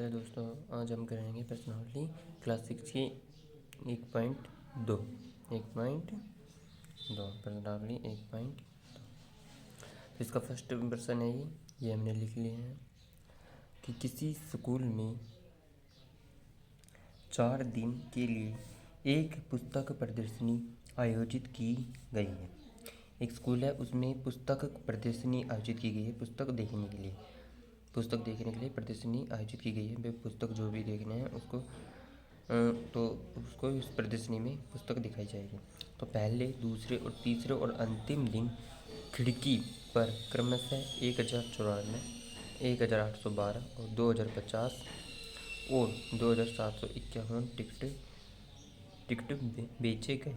Hello दोस्तों, आज हम करेंगे पर्सनालिटी क्लास 6 की 1.2 पर्सनालिटी 1.2। तो इसका फर्स्ट वर्सन है ये हमने लिख लिए हैं कि किसी स्कूल में 4 दिन के लिए एक पुस्तक प्रदर्शनी आयोजित की गई है। एक स्कूल है, उसमें पुस्तक प्रदर्शनी आयोजित की गई है। पुस्तक देखने के लिए प्रदर्शनी आयोजित की गई है। वे पुस्तक जो भी देखने हैं उसको इस प्रदर्शनी में पुस्तक दिखाई जाएगी। तो पहले, दूसरे और तीसरे और अंतिम दिन खिड़की पर क्रमशः 1094, 1812 और 2050 और 2751 टिकट बेचे गए।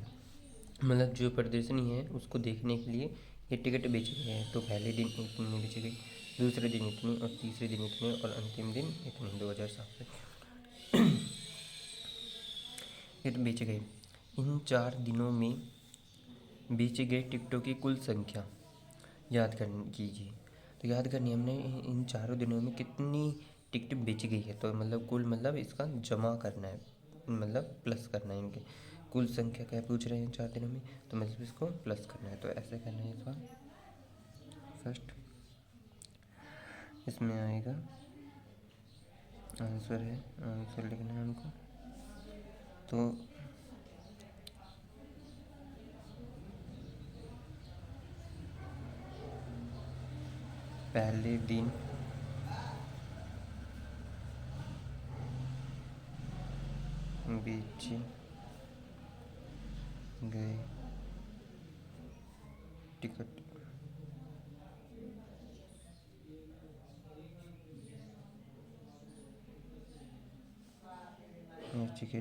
मतलब जो प्रदर्शनी है उसको देखने के लिए ये टिकट बेचे गए हैं। तो पहले दिन इतनी बेची गई, दूसरे दिन इतनी और तीसरे दिन इतने और अंतिम दिन इतनी 2007 ये तो बेचे गए। इन 4 दिनों में बेचे गए टिकटों की कुल संख्या याद कीजिए। तो याद करनी हमने इन 4 दिनों में कितनी टिकट बेची गई है। तो मतलब कुल, मतलब इसका जमा करना है, मतलब प्लस करना है। इनके कुल संख्या क्या पूछ रहे हैं 4 दिनों में, तो मतलब इसको प्लस करना है। तो ऐसे करना है इसका। फर्स्ट इसमें आएगा आंसर लिखना है हमको। तो पहले दिन बेचे गए टिकट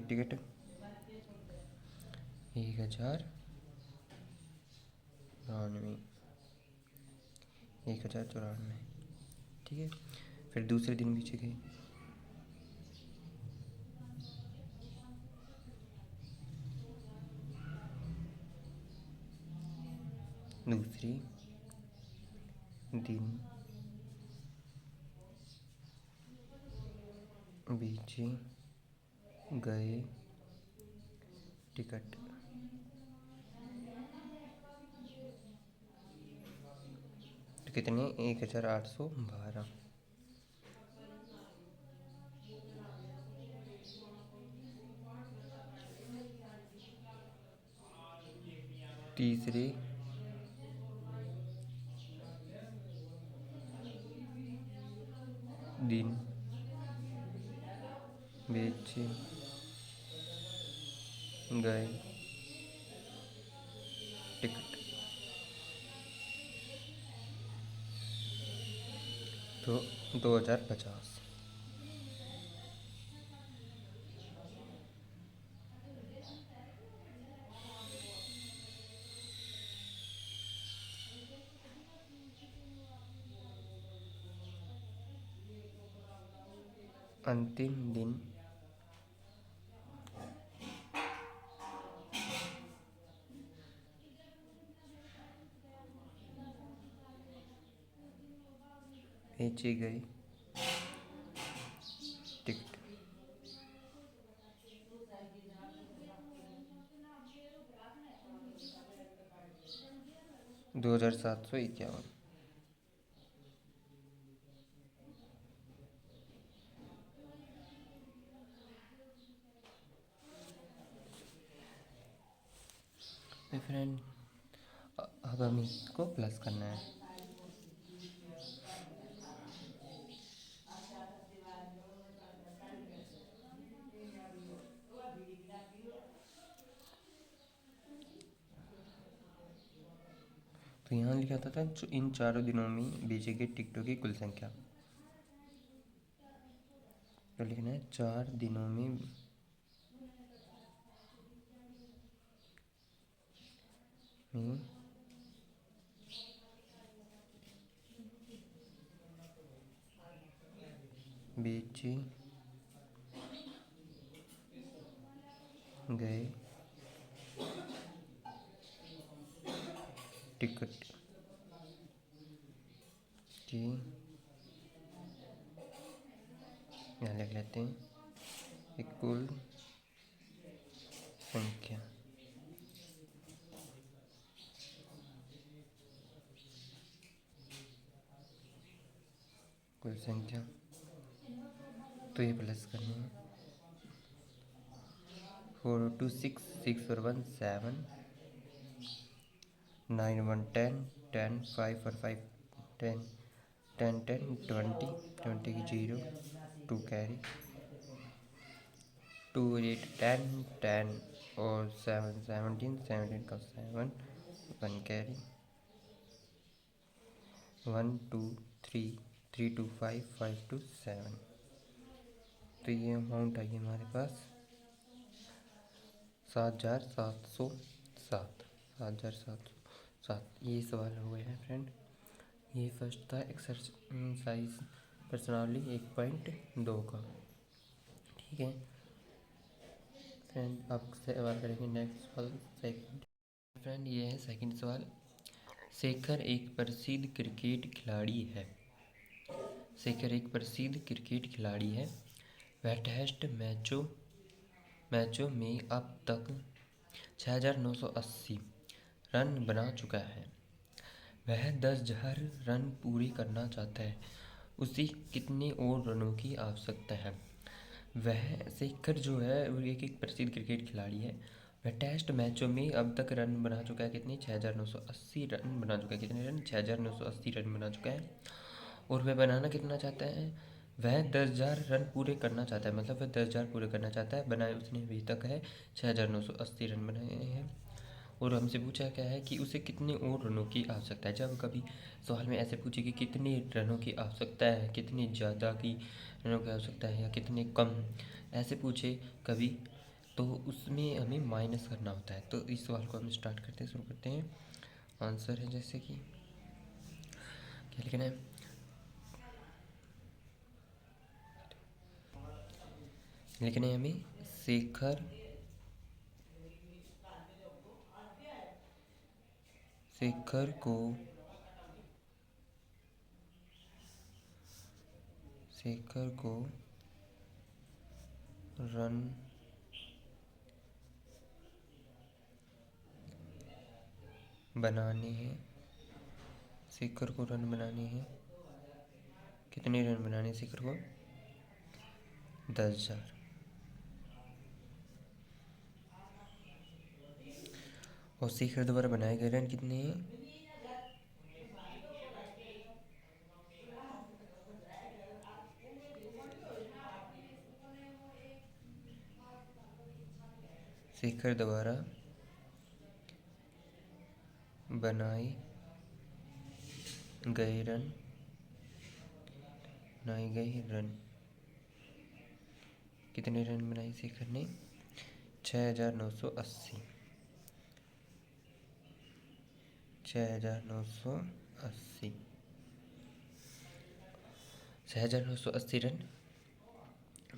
टिकट 1094। ठीक है। फिर दूसरे दिन बेचे गए दूसरी दिन बेचे गए टिकट 1812। तीसरे दिन बेचे गए टिकट तो 2050। अंतिम दिन बेचे गए टिकट 2751। फ्रेंड, अब हमें इसको प्लस करना है। तो यहाँ लिखा था इन 4 दिनों में बेचे गए टिकटों की कुल संख्या। तो लिखना है 4 दिनों में बेचे गए टिकट की यहाँ लिख लेते हैं कि कुल संख्या तो ये प्लस करनी है। 4 2 6 6 और 1 7 9 1 10 10 5 और 5 10 10 10 20 20 की 0 2 कैरी 2 8 10 10 और 7 17 17 का 7 1 कैरी 1 2 3 3 2 5 5 2 7। तो ये अमाउंट आई हमारे पास 7,707 7,707। ये सवाल हो गए हैं फ्रेंड। ये फर्स्ट था एक्सरसाइज प्रश्नावली 1.2 का। ठीक है फ्रेंड, आप सवाल करेंगे नेक्स्ट सवाल सेकंड। फ्रेंड ये है सेकंड सवाल। शेखर एक प्रसिद्ध क्रिकेट खिलाड़ी है। शेखर एक प्रसिद्ध क्रिकेट खिलाड़ी है। वह टेस्ट मैचों में अब तक 6,980 रन बना चुका है। वह 10,000 रन पूरे करना चाहता है। उसे कितने और रनों की आवश्यकता है? वह शेखर जो है वो एक प्रसिद्ध क्रिकेट खिलाड़ी है। वह टेस्ट मैचों में अब तक रन बना चुका है कितने? 6,980 रन बना चुका है। कितने रन? 6,980 रन बना चुका है। और वह बनाना कितना चाहता है? वह 10,000 रन पूरे करना चाहता है। मतलब वह 10,000 पूरे करना चाहता है। बनाए उसने अभी तक है 6,980 रन बनाए हैं। और हमसे पूछा क्या है कि उसे कितने और रनों की आवश्यकता है। जब कभी सवाल में ऐसे पूछे कि कितने रनों की आवश्यकता है, कितनी ज़्यादा की रनों की आवश्यकता है या कितने कम, ऐसे पूछे कभी, तो उसमें हमें माइनस करना होता है। तो इस सवाल को हम स्टार्ट करते हैं, शुरू करते हैं। आंसर है जैसे कि क्या लिखना है? लिखना है हमें शेखर को रन बनाने हैं। शेखर को रन बनाने हैं। कितने रन बनाने शेखर को? 10,000। और शेखर द्वारा बनाए गए रन कितने हैं? शेखर द्वारा बनाए गए रन कितने रन बनाए शेखर ने? 6,980। 6,980 6,980 रन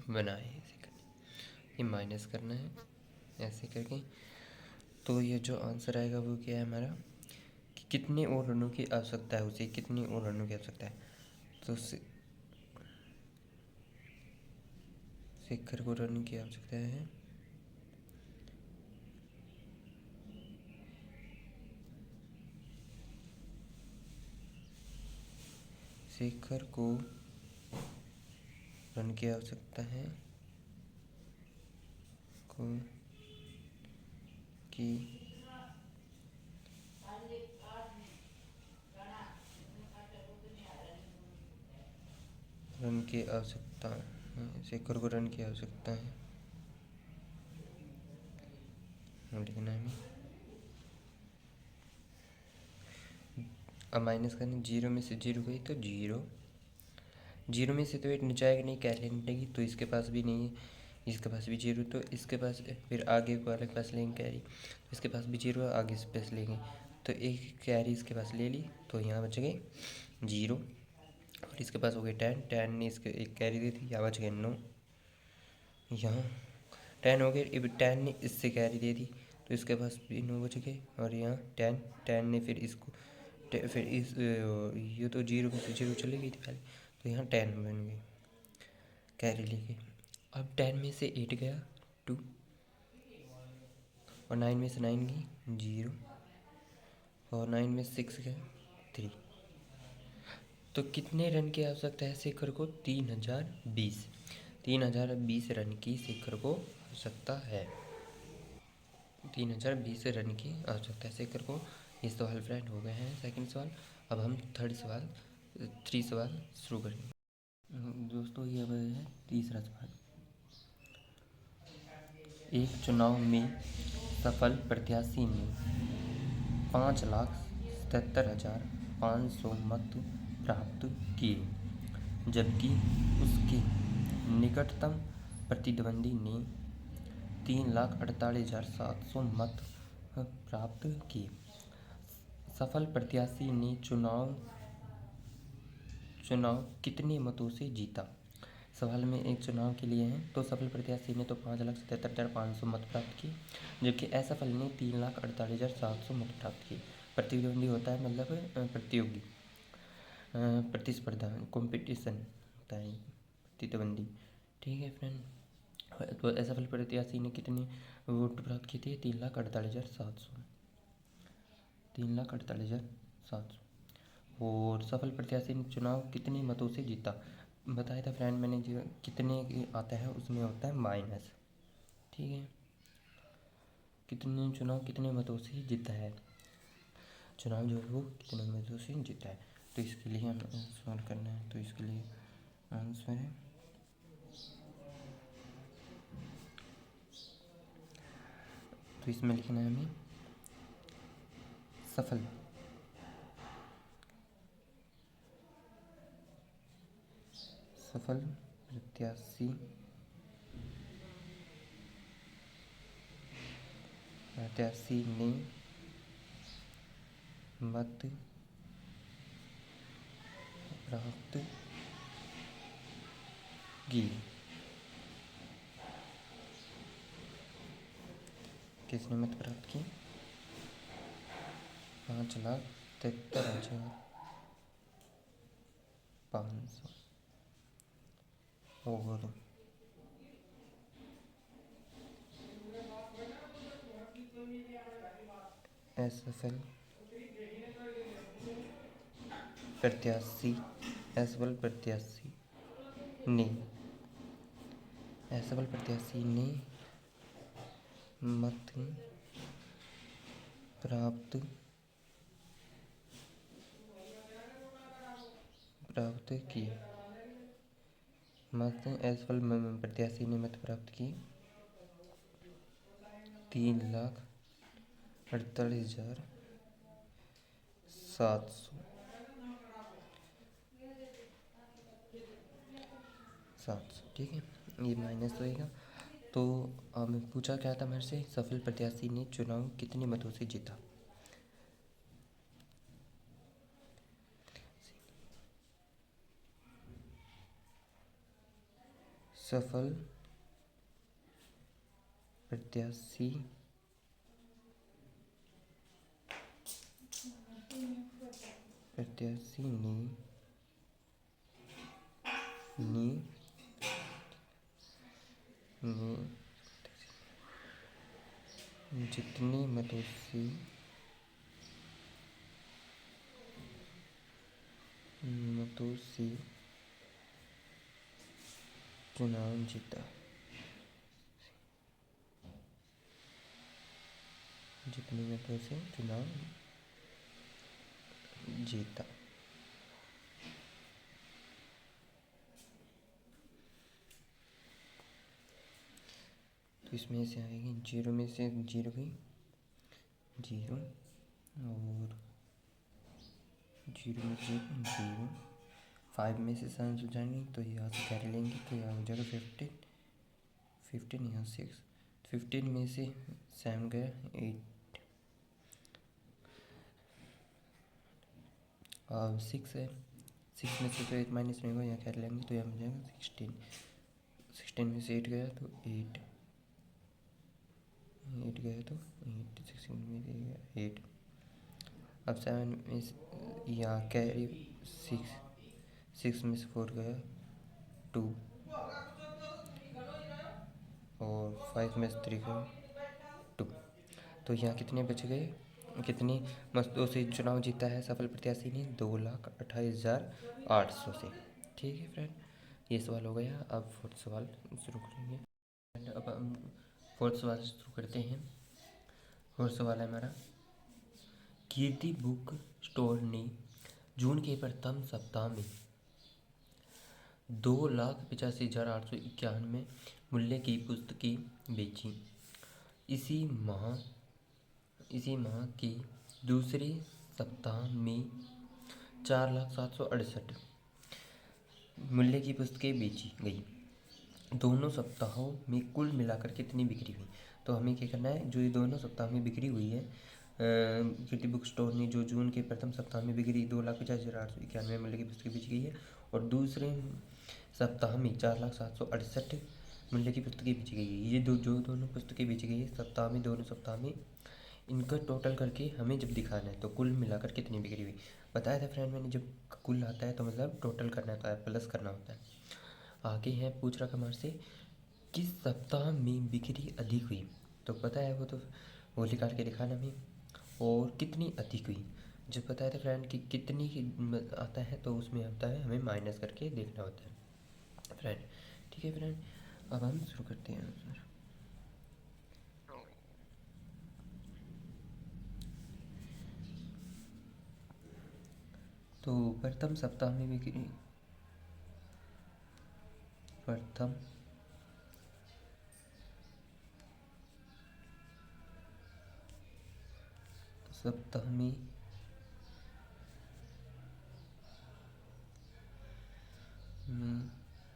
बनाए शेखर ने। ये माइनस करना है ऐसे करके। तो ये जो आंसर आएगा वो क्या है हमारा कि कितने और रनों की आवश्यकता है उसे, कितने और रनों की आवश्यकता है। तो शेखर को रन की आवश्यकता है शेखर को रन की आवश्यकता है को की रन की आवश्यकता है। शेखर को रन की आवश्यकता है। लिखना है अब माइनस करने। 0 में से 0 गई तो 0। 0 में से तो 8 जाएगा नहीं, कैरी निकलेगी, तो इसके पास भी नहीं है। इसके पास भी 0, तो इसके पास फिर आगे वाले के पास लेंगे कैरी। इसके पास भी 0 है, आगे इस पास लेंगे तो एक कैरी इसके पास ले ली, तो यहाँ बच गए 0। और इसके पास हो गए 10, 10 ने इसके एक कैरी दी थी, यहाँ बच गए 9। यहाँ 10 हो गए, अब 10 ने इससे कैरी दे दी तो इसके पास भी 9 बच गए। और यहाँ 10 ने फिर इसको फिर इस ये तो 0 में से 0 चली गई थी पहले, तो यहाँ 10 बन गई। कैरी लेके। अब 10 में से 8 गया 2, और 9 में से 9 गई 0, और 9 में 6 गया 3। तो कितने रन की आवश्यकता है शेखर को? 3020। 3020 रन की शेखर को आवश्यकता है। 3020 रन की आवश्यकता है शेखर को। ये सवाल फ्रेंड हो गए हैं सेकंड सवाल। अब हम थ्री सवाल शुरू करेंगे। दोस्तों ये अब है तीसरा सवाल। एक चुनाव में सफल प्रत्याशी ने 5,77,500 मत प्राप्त किए, जबकि उसके निकटतम प्रतिद्वंदी ने 3,48,700 मत प्राप्त किए। सफल प्रत्याशी ने चुनाव कितने मतों से जीता? सवाल में एक चुनाव के लिए हैं, तो सफल प्रत्याशी ने तो 5,77,500 मत प्राप्त किए, जबकि असफल ने 3,48,700 मत प्राप्त किए। प्रतिद्वंदी होता है मतलब प्रतियोगी, प्रतिस्पर्धा, कंपटीशन होता है प्रतिद्वंदी। ठीक है फ्रेंड। तो असफल प्रत्याशी ने कितने वोट प्राप्त किए थे? 3,48,700। 3,48,700। और सफल प्रत्याशी ने चुनाव कितने मतों से जीता? बताया था फ्रेंड मैंने, जो कितने आता है उसमें होता है माइनस। ठीक है, कितने मतों से जीता है, चुनाव जो है वो कितने मतों से जीता है। तो इसके लिए हमें सॉल्व करना है। तो इसके लिए आंसर है, तो इसमें लिखना है हमें सफल प्रत्याशी ने मत प्राप्त की। किसने मत प्राप्त की? 5,73,500। और असफल प्रत्याशी ने मत प्राप्त किए। असफल प्रत्याशी ने मत प्राप्त किए 3,48,700। ठीक है, ये माइनस होएगा। तो हमें पूछा क्या था मेरे से? सफल प्रत्याशी ने चुनाव कितने मतों से जीता? सफल प्रत्याशी ने जितने मतों से चुनाव जीता, जितने मतों से चुनाव जीता। तो इसमें से आएगी 0 में से 0 गई 0, और 0 में से 0, 5 में से 7 जाएंगे तो यहाँ से कैरी लेंगे तो यहाँ हो जाएगा 15, यहाँ 6, 15 में से 7 गया 8, और 6 है, 6 में से तो 8 माइनस नहीं होगा, यहाँ कैरी लेंगे तो यहाँ हो जाएगा 16, 16 में से 8 गया तो 8 गया तो 8, 16 में से 8। अब 7 में यहाँ कैरी 6 में से 4 गया 2, 5 में 3 गए 2। तो यहाँ कितने बच गए, कितनी मस्तों से चुनाव जीता है सफल प्रत्याशी ने, 2,28,800 से। ठीक है फ्रेंड, ये सवाल हो गया। अब फोर्थ सवाल शुरू करेंगे। अब हम फोर्थ सवाल शुरू करते हैं। फोर्थ सवाल है हमारा, कीर्ति बुक स्टोर ने जून के प्रथम सप्ताह में 2,85,891 मूल्य की पुस्तकें बेची। इसी माह के दूसरे सप्ताह में 4,768 मूल्य की पुस्तकें बेची गई। दोनों सप्ताहों में कुल मिलाकर कितनी बिक्री हुई? तो हमें क्या करना है, जो ये दोनों सप्ताह में बिक्री हुई है, कीर्ति बुक स्टोर ने जो जून के प्रथम सप्ताह में बिक्री 2,50,891 मूल्य की पुस्तकें बेची गई है, और दूसरे सप्ताह में 4,768 मूल्य की पुस्तकें बेची गई है। ये दोनों पुस्तकें बेची गई है सप्ताह में, दोनों सप्ताह में, इनका टोटल करके हमें जब दिखाना है तो कुल मिलाकर कितनी बिक्री हुई। बताया था फ्रेंड मैंने, जब कुल आता है तो मतलब टोटल करना होता है, प्लस करना होता है। आगे है, पूछ रहा कमार से, किस सप्ताह में बिक्री अधिक हुई? तो पता है वो निकाल के दिखाना हमें। और कितनी अधिक हुई, जब बताया था फ्रेंड कि कितनी आता है तो उसमें आता है हमें माइनस करके देखना होता है फ्रेंड। ठीक है फ्रेंड, अब हम शुरू करते हैं आंसर। तो प्रथम सप्ताह में बिक्री, प्रथम सप्ताह में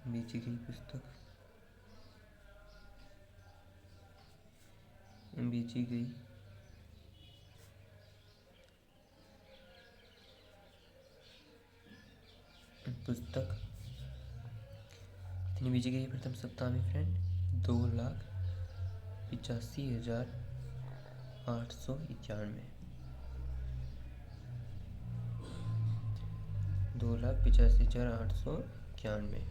बेची गई पुस्तक, बेची गई पुस्तक कितनी बेची गई प्रथम सप्ताह में फ्रेंड? 2,85,891, 2,85,891।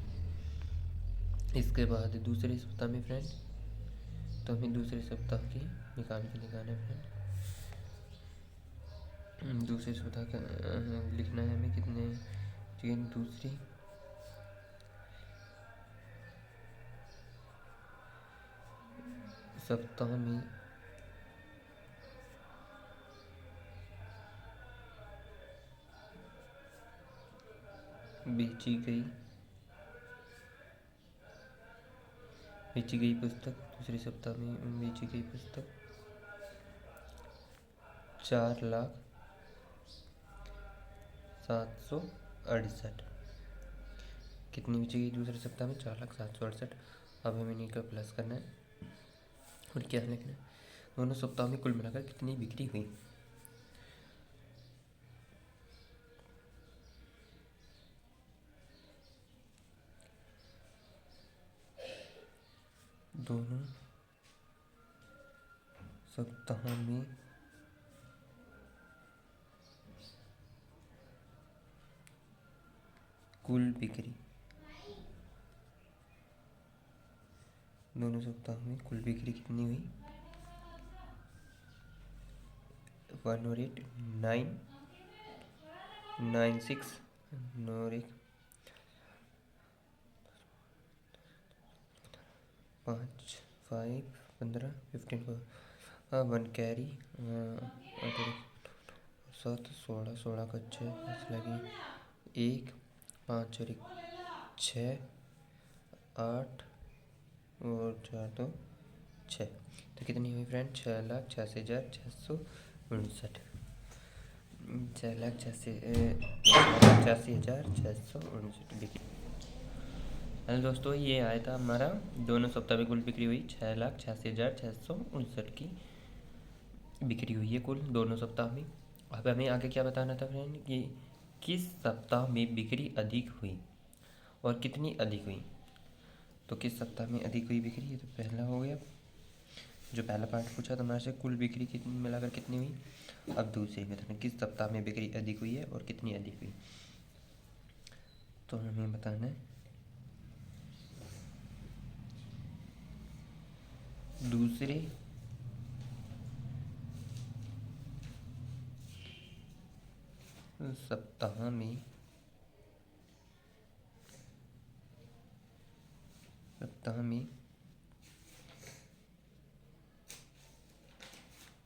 इसके बाद दूसरे सप्ताह में फ्रेंड, तो हमें दूसरे सप्ताह की निकाल के निकालना है फ्रेंड। दूसरे सप्ताह का लिखना है हमें कितने, दूसरी सप्ताह में बेची गई पुस्तक, दूसरे सप्ताह में बेची गई पुस्तक 4,768। कितनी बेची गई दूसरे सप्ताह में? 4,768। अब हमें इनका प्लस करना है और क्या लिखना है, दोनों सप्ताह में कुल मिलाकर कितनी बिक्री हुई। दोनों सप्ताह में कुल बिक्री, दोनों सप्ताह में कुल बिक्री कितनी हुई? 108,996 5 5 15 15 1 कैरी 7 16 16 का 6 लगी 1 5 और 6 8 और 4 तो 6। तो कितनी हुई फ्रेंड? 6,86,659, 6,86,659 बिक्री। हेलो दोस्तों, ये आया था हमारा, दोनों सप्ताह में कुल बिक्री हुई 6,86,659 की बिक्री हुई है कुल दोनों सप्ताह में। अब हमें आगे क्या बताना था फ्रेंड, कि किस सप्ताह में बिक्री अधिक हुई और कितनी अधिक हुई। तो किस सप्ताह में अधिक हुई बिक्री, ये तो पहला हो गया, जो पहला पार्ट पूछा था हमारे से, कुल बिक्री कितनी मिलाकर कितनी हुई। अब दूसरे में किस सप्ताह में बिक्री अधिक हुई है और कितनी अधिक हुई, तो हमें बताना है। दूसरे सप्ताह में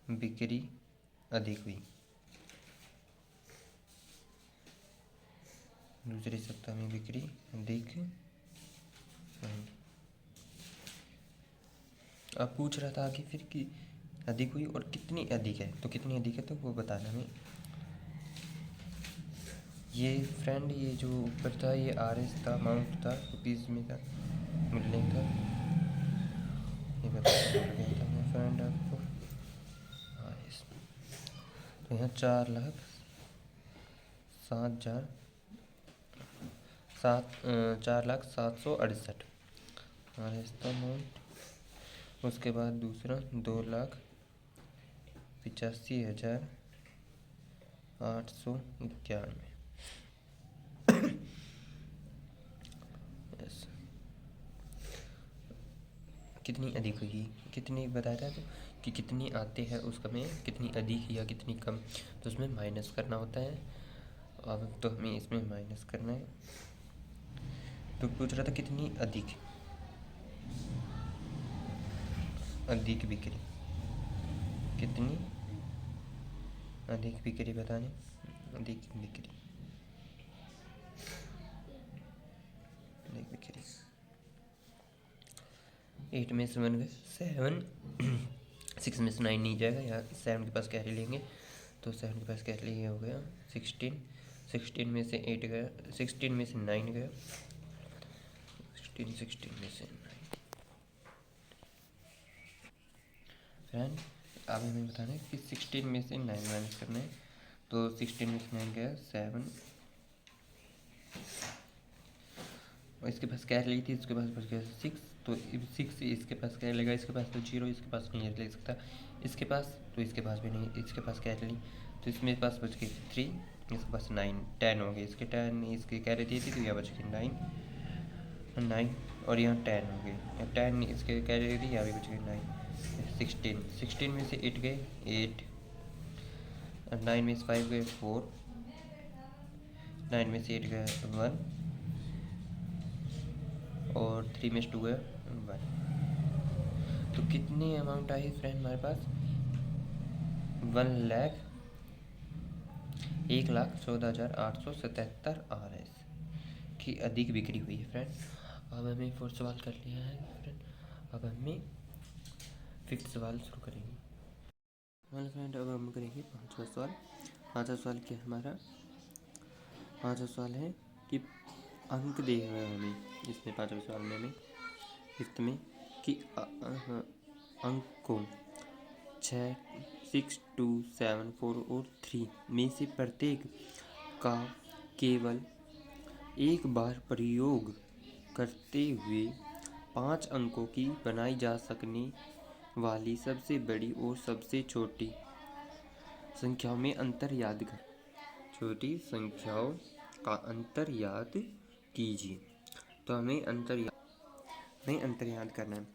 बिक्री अधिक हुई। दूसरे सप्ताह में बिक्री अधिक हुई। अब पूछ रहा था आगे फिर कि अधिक हुई और कितनी अधिक है, तो कितनी अधिक है तो वो बताना हमें। ये फ्रेंड ये जो ऊपर था ये RS था, अमाउंट था, रुपीज़ में था, मिलने था, ये बताना भूल गया था मैं फ्रेंड आपको। RS तो यहाँ 4,07,768 RS था अमाउंट। उसके बाद दूसरा 2,85,891। यस, कितनी अधिक होगी, कितनी बताया था तो कि कितनी आते हैं उसका में कितनी अधिक या कितनी कम, तो उसमें माइनस करना होता है। अब तो हमें इसमें माइनस करना है। तो पूछ रहा था कितनी अधिक बिक्री, कितनी अधिक बिक्री बताने, अधिक बिक्री 8 में से 1 गए 7, 6 में से 9 नहीं जाएगा, यहाँ 7 के पास कैरी लेंगे तो 7 के पास कैरी ये हो गया 16, 16 में से 8 गया, 16 में से 9 गया, 16 में से 9। फ्रेंड अब हमें बताना है कि 16 में से 9 माइनस करना है, तो 16 में से 9 गया 7, और इसके पास कैरी ली थी, इसके पास बच गया 6, तो 6 इसके पास कैरी लेगा, इसके पास तो 0, इसके पास नहीं ले सकता, इसके पास तो इसके पास भी नहीं, इसके पास कैरी ली तो इसमें पास बच गई 3, इसके पास 9, 10 हो गए, इसके 10 इसकी कैरी दी थी तो यहाँ बच गई 9 और यहाँ 10 हो गए, यहाँ 10 इसके कैरी दी थी, यहाँ भी बच गई 9, 16 में से 8 गए 8, और 9 में से 5 गए 4, 9 में से 8 गए 1, और 3 में से 2 गए 1। तो कितनी अमाउंट आई फ्रेंड हमारे पास, 1,14,877 RS की अधिक बिक्री हुई है फ्रेंड। अब हमें 4 सवाल कर लिया है फ्रेंड, अब हमें 5th सवाल शुरू करेंगे। हेलो फ्रेंड, अब हम करेंगे 5वां सवाल। 5वां सवाल क्या है हमारा, 5वां सवाल है कि अंक दे हुए हमें, इसमें 5वें सवाल में हमें 5th में कि अंकों 6, 6, 2, 7, 4 और 3 में से प्रत्येक का केवल एक बार प्रयोग करते हुए 5 अंकों की बनाई जा सकने वाली सबसे बड़ी और सबसे छोटी संख्याओं में अंतर याद कर। छोटी संख्याओं का अंतर याद कीजिए। तो हमें अंतर याद करना है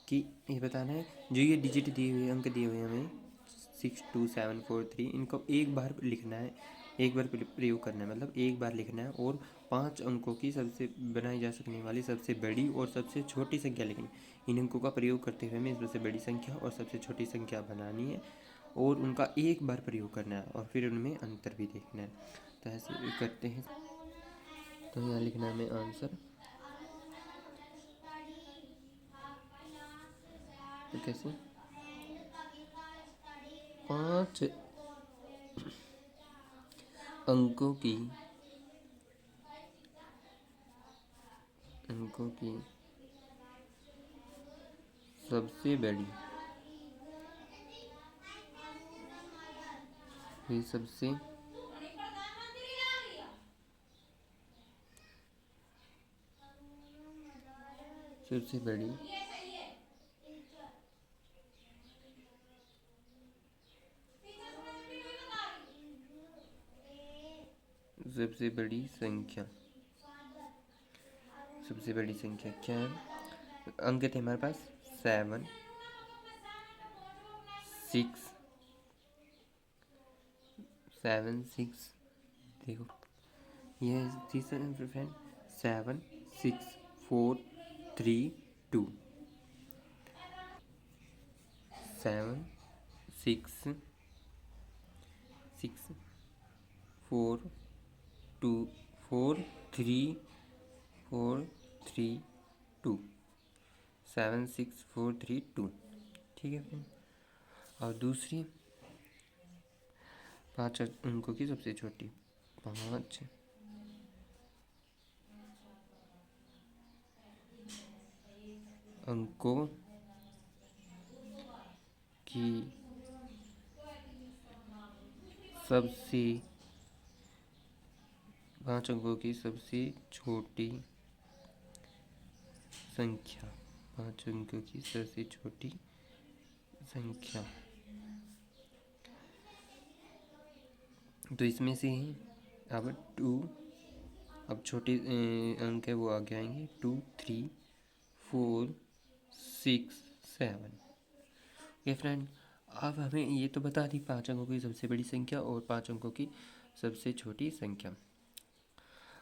कि ये बताना है जो ये डिजिट दिए हुए अंक दिए हुए हैं हमें 6, 2, 7, 4, 3, इनको एक बार लिखना है, एक बार प्रयोग करना है, मतलब एक बार लिखना है, और 5 अंकों की सबसे बनाई जा सकने वाली सबसे बड़ी और सबसे छोटी संख्या लिखनी। इन अंकों का प्रयोग करते हुए हमें सबसे बड़ी संख्या और सबसे छोटी संख्या बनानी है और उनका एक बार प्रयोग करना है और फिर उनमें अंतर भी देखना है। तो ऐसे करते हैं, तो यहाँ लिखना है हमें आंसर। तो कैसे 5 अंकों की सबसे बड़ी सबसे बड़ी संख्या क्या है। अंक थे हमारे पास 7, 6 7 6, देखो ये तीसरा फ्रेंड 7 6 4 3 2, 7 6 6 4 2 4 3 4 3 2, 7 6 4 3 2, ठीक है फ्रेंड। और दूसरी 5 अंकों की सबसे छोटी 5 अंकों की सबसे 5 अंकों की सबसे छोटी संख्या, 5 अंकों की सबसे छोटी संख्या, तो इसमें से ही अब 2, अब छोटे अंक है वो आगे आएंगे 2 3 4 6 7। ये फ्रेंड अब हमें ये तो बता दी 5 अंकों की सबसे बड़ी संख्या और 5 अंकों की सबसे छोटी संख्या।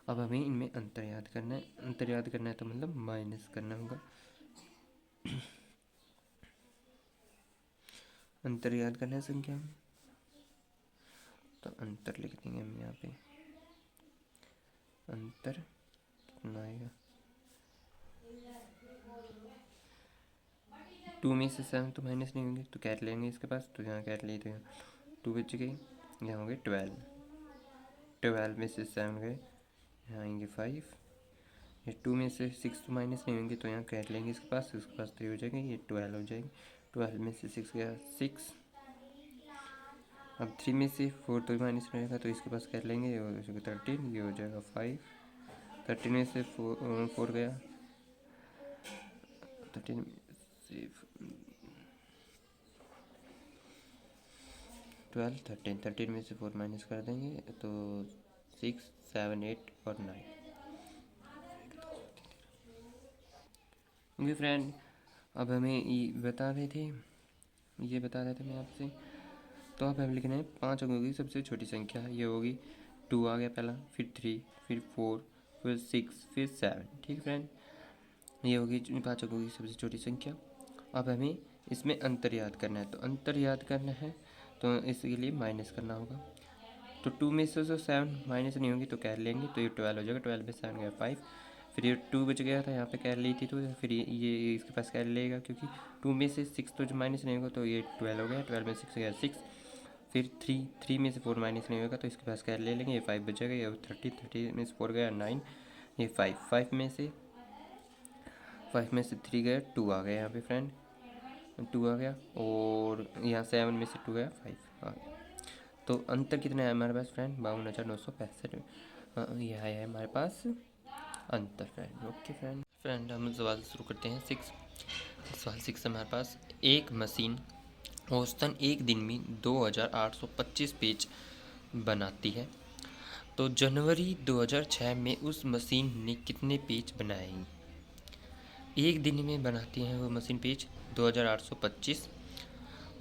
अब हमें इनमें अंतर याद करना है। अंतर याद करना है तो मतलब माइनस करना होगा। अंतर याद करना है संख्या में, तो अंतर लिख देंगे हम यहाँ पे। अंतर कितना आएगा, 2 में से 7 तो माइनस नहीं होंगे तो कैट लेंगे इसके पास, तो यहाँ कैट लिए तो यहाँ 2 बच गई, यहाँ हो गए 12, 12 में से 7 गए, यहाँ आएंगे 5, ये 2 में से 6 तो माइनस नहीं होंगे तो यहाँ कैट लेंगे इसके पास 3 हो जाएगा, ये 12 हो जाएगी, 12 में से 6 गया 6, अब 3 में से 4 तो माइनस रहेगा तो इसके पास कैट लेंगे और 13, ये हो जाएगा 5, 13 में से 4 गया, 13 में से 12 13, 13 में से 4 माइनस कर देंगे तो 6 7 8 और 9। ओके फ्रेंड, अब हमें ये बता रहे थे मैं आपसे, तो अब हमें लिखना है 5 अंकों की सबसे छोटी संख्या, ये होगी 2 आ गया पहला, फिर 3, फिर 4, फिर 6, फिर 7, ठीक है फ्रेंड, ये होगी 5 अंकों की सबसे छोटी संख्या। अब हमें इसमें अंतर याद करना है, तो अंतर याद करना है तो इसके लिए माइनस करना होगा, तो 2 में से 7 माइनस नहीं होंगी तो कैर लेंगे तो ये 12 हो जाएगा, 12 में 7 गया 5, फिर ये 2 बच गया था यहाँ पे कैर ली थी तो फिर ये इसके पास कैर लेगा क्योंकि 2 में से 6 तो जो माइनस नहीं होगा तो ये 12 हो गया, 12 में 6 गया 6, फिर 3 में से 4 माइनस नहीं होगा तो इसके पास कैर ले लेंगे, ये 5 बचेगा, ये 30 में से 4 गया 9, ये 5 में से 3 गया 2 आ गया यहाँ पे फ्रेंड, 2 आ गया, और यहाँ 7 में से 2 गया 5 आ गया, तो अंतर कितना है हमारे पास फ्रेंड 52,965, यह है हमारे पास अंतर फ्रेंड। ओके फ्रेंड हम सवाल शुरू करते हैं 6। सवाल 6 हमारे पास, एक मशीन औसतन एक दिन में 2825 पेज बनाती है, तो जनवरी 2006 में उस मशीन ने कितने पेज बनाए। एक दिन में बनाती है वो मशीन पेज 2825,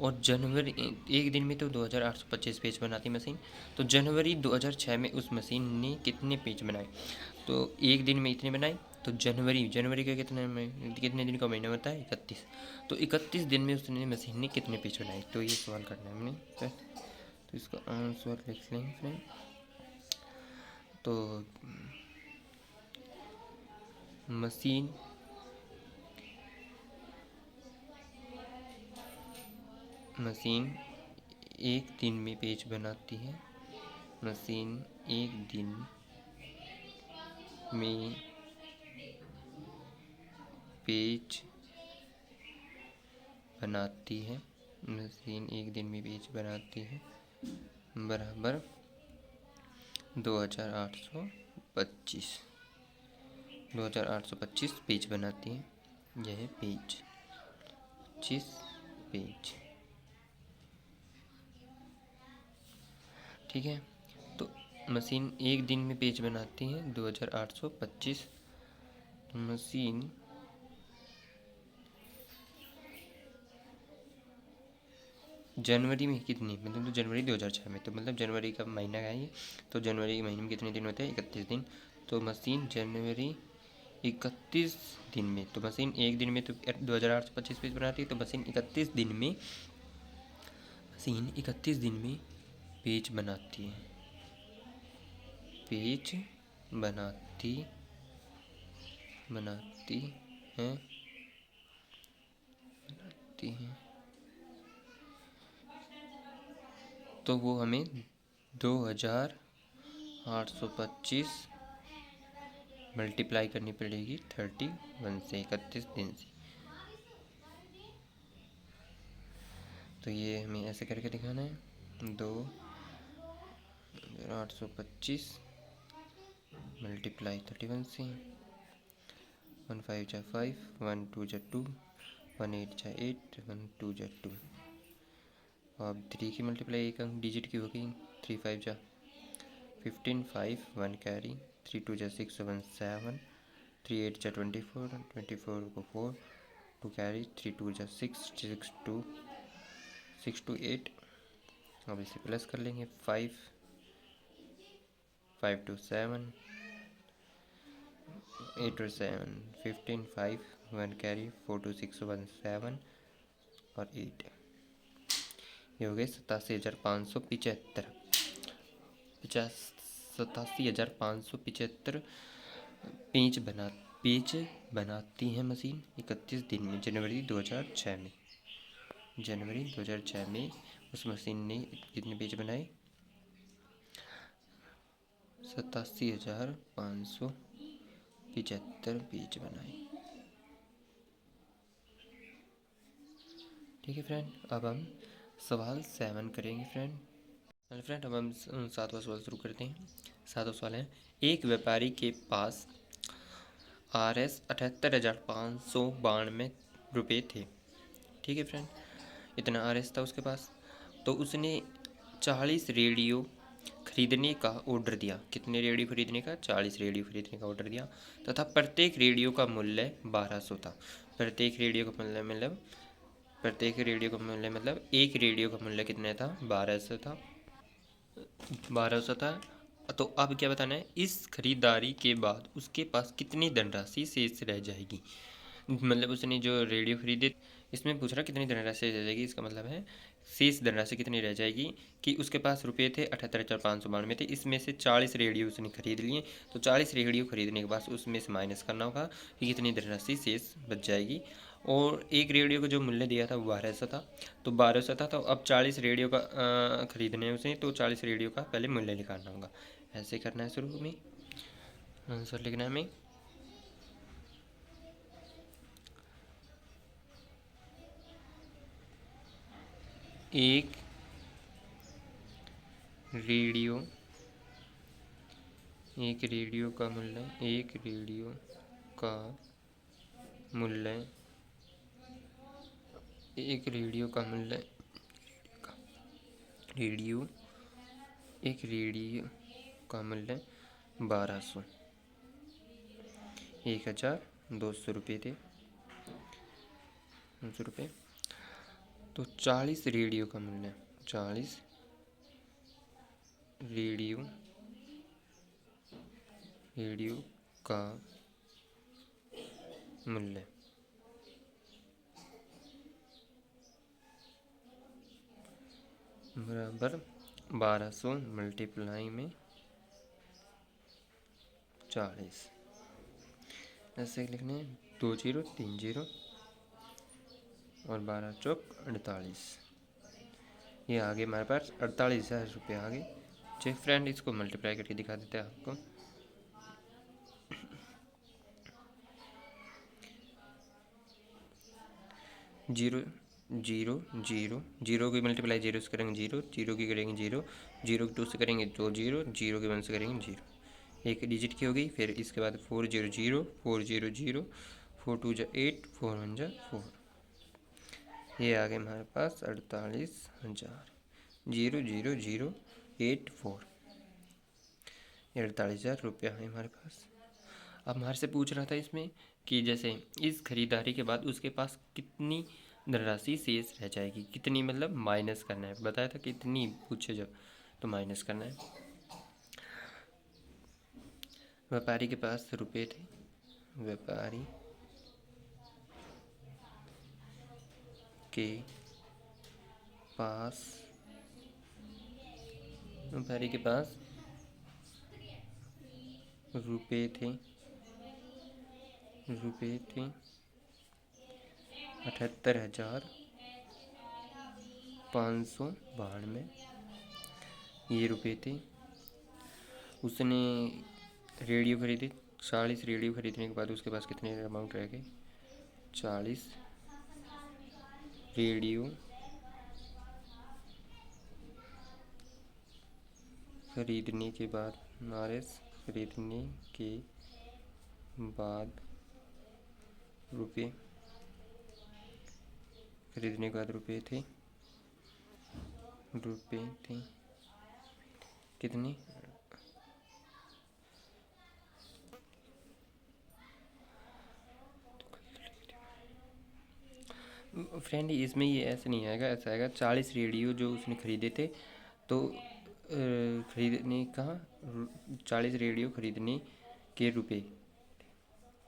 और जनवरी एक दिन में तो 2825 पेज बनाती मशीन, तो जनवरी 2006 में उस मशीन ने कितने पेज बनाए, तो एक दिन में इतने बनाए, तो जनवरी का कितने दिन का महीना होता है 31, तो 31 दिन में उसने मशीन ने कितने पेज बनाए, तो ये सवाल करना है हमने, तो इसका आंसर लिख लेंगे फ्रेंड। तो मशीन एक दिन में पेज बनाती है, मशीन एक दिन में पेज बनाती है, मशीन एक दिन में पेज बनाती है बराबर 2825 पेज बनाती है, यह पेज 25 पेज, ठीक है। तो मशीन एक दिन में पेज बनाती है 2825, मशीन जनवरी में कितनी, मतलब तो जनवरी 2006 में, तो मतलब जनवरी का महीना है ये, तो जनवरी के महीने में कितने दिन होते हैं, 31 दिन। तो मशीन जनवरी 31 दिन में, तो मशीन एक दिन में तो 2825 पेज बनाती है, तो मशीन 31 दिन में, मशीन 31 दिन में पेज बनाती है, पेज बनाती बनाती हैं बनाती हैं तो वो हमें 2825 मल्टीप्लाई करनी पड़ेगी 31 से, 31 दिन से। तो ये हमें ऐसे करके दिखाना है, 2825 मल्टीप्लाई 31 से, 1 5 जा 5, 1 2 जा 2, 1 8 जा 8, 1 2 जा 2। अब 3 की मल्टीप्लाई एक अंक डिजिट की हो गई, 3 5 जा 15, 5 1 कैरी, 3 2 जा 6 1 7, 3 8 जा 24, 24 को 4 2 कैरी, 3 2 जा 6 6 2 8। अब इसे प्लस कर लेंगे, 5 5 2 7, 8 2 7 15, 5 1 कैरी, 4 2 6 1 7 और 8। ये हो गए 87,575 87,575 पेज बनाती है मशीन 31 दिन में, जनवरी 2006 में। जनवरी 2006 में उस मशीन ने कितने पेज बनाए, 87,575 पेज बनाए। ठीक है फ्रेंड, अब हम सवाल 7 करेंगे फ्रेंड। हेलो फ्रेंड, अब हम 7वां सवाल शुरू करते हैं। 7वां सवाल है, एक व्यापारी के पास RS 78,592 रुपये थे। ठीक है फ्रेंड, इतना RS था उसके पास, तो उसने 40 रेडियो खरीदने का ऑर्डर दिया। कितने रेडियो खरीदने का, 40 रेडियो खरीदने का ऑर्डर दिया, तथा प्रत्येक रेडियो का मूल्य 1200 था। प्रत्येक रेडियो का मूल्य मतलब एक रेडियो का मूल्य कितना था, 1200 था। 1200 था। तो अब क्या बताना है, इस खरीदारी के बाद उसके पास कितनी धनराशि शेष रह जाएगी। मतलब उसने जो रेडियो खरीदे, इसमें पूछ रहा कितनी धनराशि रह जाएगी, इसका मतलब है शेष धनराशि कितनी रह जाएगी, कि उसके पास रुपये थे 78,592 थे, इसमें से 40 रेडियो उसने खरीद लिए, तो 40 रेडियो खरीदने के बाद उसमें से माइनस करना होगा कि कितनी धनराशि शेष बच जाएगी। और एक रेडियो का जो मूल्य दिया था वो 1200 था, तो 1200 था, तो अब 40 रेडियो का खरीदने हैं उसे, तो 40 रेडियो का पहले मूल्य निकालना होगा। ऐसे करना है शुरू में, आंसर लिखना है हमें। एक रेडियो का मूल्य, एक रेडियो का मूल्य, एक रेडियो का मूल्य, एक रेडियो का मूल्य 1200, 1200 रुपये थे, 200 रुपये। तो 40 रेडियो का मूल्य, 40 रेडियो का मूल्य बराबर 1200 मल्टीप्लाई में 40, ऐसे लिखने 2 0 3 0 और 12 चौक 48। ये आगे हमारे पास 48,000 रुपये आ गए। चेक फ्रेंड, इसको मल्टीप्लाई करके दिखा देते हैं आपको। जीरो जीरो जीरो जीरो की मल्टीप्लाई जीरो से करेंगे जीरो, जीरो की करेंगे जीरो, जीरो की 2 से करेंगे 2 जीरो, जीरो की 1 से करेंगे जीरो, एक डिजिट की हो गई। फिर इसके बाद 4 0 0 4 0 0, 4 2 जा 8, 4 1 जा 4। ये आ गए हमारे पास 48,084, 48,000 रुपया है हमारे पास। अब हमारे से पूछ रहा था इसमें कि जैसे इस खरीदारी के बाद उसके पास कितनी धनराशि शेष रह जाएगी। कितनी मतलब माइनस करना है, बताया था कितनी पूछे जब, तो माइनस करना है। व्यापारी के पास रुपए थे, व्यापारी के पास व्यापारी के पास रुपए थे 78,592, ये रुपए थे। उसने रेडियो खरीदे, 40 रेडियो खरीदने के बाद उसके पास कितने अमाउंट रह गए? 40 रेडियो खरीदने के बाद, खरीदने के बाद रुपए, खरीदने के बाद रुपए थे कितने? फ्रेंड इसमें ये ऐसे नहीं आएगा, ऐसा आएगा 40 रेडियो जो उसने खरीदे थे, तो खरीदने का 40 रेडियो खरीदने के रुपए,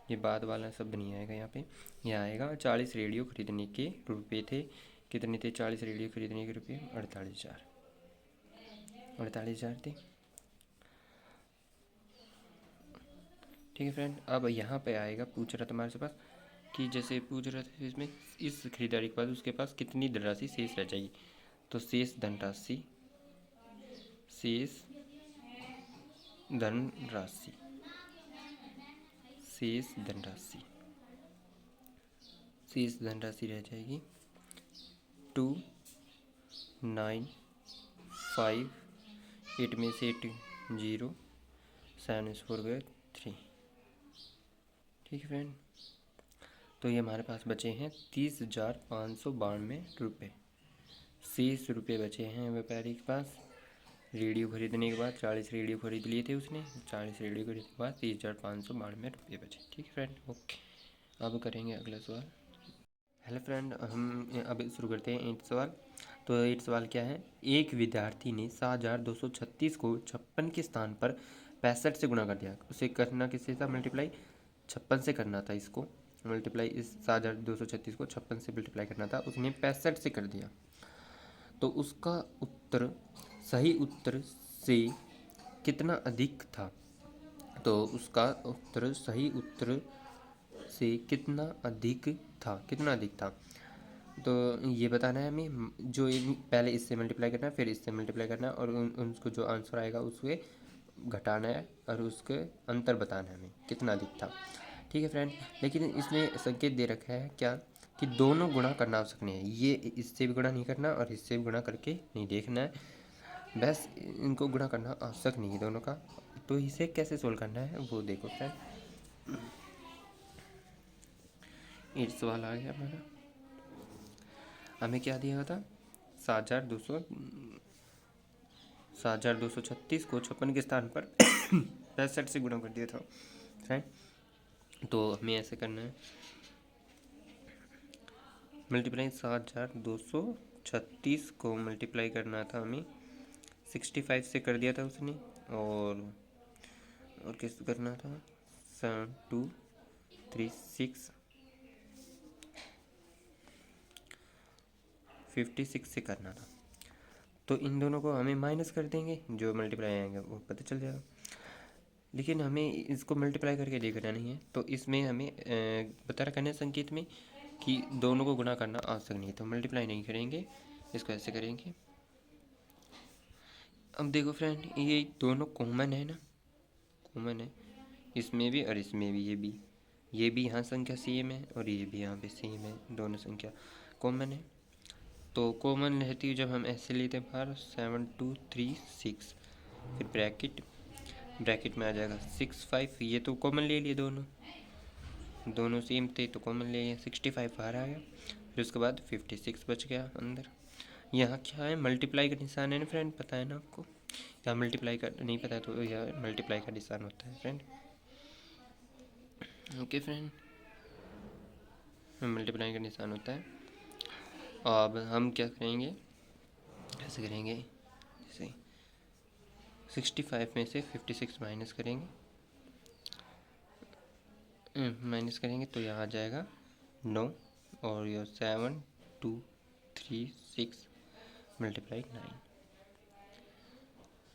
ये बाद वाला शब्द नहीं आएगा यहाँ पे, यहाँ आएगा 40 रेडियो खरीदने के रुपए थे। कितने थे 40 रेडियो खरीदने के रुपए? 48,000 थे। ठीक है फ्रेंड, अब यहाँ पे आएगा, पूछ रहा था हमारे पास कि जैसे पूछ रहा था इसमें, इस खरीदारी के बाद उसके पास कितनी धनराशि शेष रह जाएगी, तो शेष धनराशि रह जाएगी 2,958 में से 8 0, 7 4 गए 3। ठीक है फ्रेंड, तो ये हमारे पास बचे हैं 30,592 रुपये। शेष रुपये बचे हैं व्यापारी के पास रेडियो खरीदने के बाद। 40 रेडियो खरीद लिए थे उसने, 40 रेडियो खरीदने के बाद 30,592 रुपये बचे। ठीक है फ्रेंड, ओके। अब करेंगे अगला सवाल। हेलो फ्रेंड, हम अब शुरू करते हैं 8 सवाल। तो 8 सवाल क्या है? एक विद्यार्थी ने 7,236 को 56 के स्थान पर 65 से गुणा कर दिया। उसे करना किससे था? मल्टीप्लाई 56 से करना था। इसको मल्टीप्लाई, इस 7,236 को 56 से मल्टीप्लाई करना था, उसने 65 से कर दिया। तो उसका उत्तर सही उत्तर से कितना अधिक था? तो उसका उत्तर सही उत्तर से कितना अधिक था? तो ये बताना है हमें, जो पहले इससे मल्टीप्लाई करना है, फिर इससे मल्टीप्लाई करना है, और उनको जो आंसर आएगा उसके घटाना है, और उसके अंतर बताना है हमें कितना अधिक था। ठीक है फ्रेंड, लेकिन इसमें संकेत दे रखा है क्या, कि दोनों गुणा करना आवश्यक नहीं है। ये इससे भी गुणा नहीं करना और इससे भी गुणा करके नहीं देखना है, बस इनको गुणा करना आवश्यक नहीं है दोनों का। तो इसे कैसे सोल्व करना है वो देखो फ्रेंड। ये सवाल आ गया हमारा, हमें क्या दिया था? 7,236 को 56 के स्थान पर 65 से गुणा कर दिया था फ्रेंड। तो हमें ऐसे करना है, मल्टीप्लाई 7,236 को मल्टीप्लाई करना था हमें 65 से कर दिया था उसने, और किस करना था? 7 2 3 6 56 से करना था। तो इन दोनों को हमें माइनस कर देंगे, जो मल्टीप्लाई आएंगे वो पता चल जाएगा। लेकिन हमें इसको मल्टीप्लाई करके देखना नहीं है, तो इसमें हमें बता रखा है संकेत में कि दोनों को गुणा करना आवश्यक नहीं है, तो मल्टीप्लाई नहीं करेंगे, इसको ऐसे करेंगे। अब देखो फ्रेंड, ये दोनों कॉमन है ना, कॉमन है इसमें भी और इसमें भी। ये भी यहाँ संख्या सेम है और ये भी यहाँ पे सेम है, दोनों संख्या कॉमन है। तो कॉमन रहती है जब हम ऐसे लेते हैं बाहर 7 2 3 6, फिर ब्रैकेट में आ जाएगा 6 5, ये तो कॉमन ले लिए, दोनों सेम थे तो कॉमन ले लिए, 65 बाहर आ गया, फिर उसके बाद 56 बच गया अंदर। यहाँ क्या है? मल्टीप्लाई का निशान है ना फ्रेंड, पता है ना आपको? यहाँ मल्टीप्लाई का नहीं पता है तो यह मल्टीप्लाई का निशान होता है फ्रेंड। ओके फ्रेंड, मल्टीप्लाई का निशान होता है। अब हम क्या करेंगे, ऐसे करेंगे, जैसे 65 में से 56 माइनस करेंगे, तो यहाँ आ जाएगा 9 और ये 7 2 3 6 मल्टीप्लाई 9,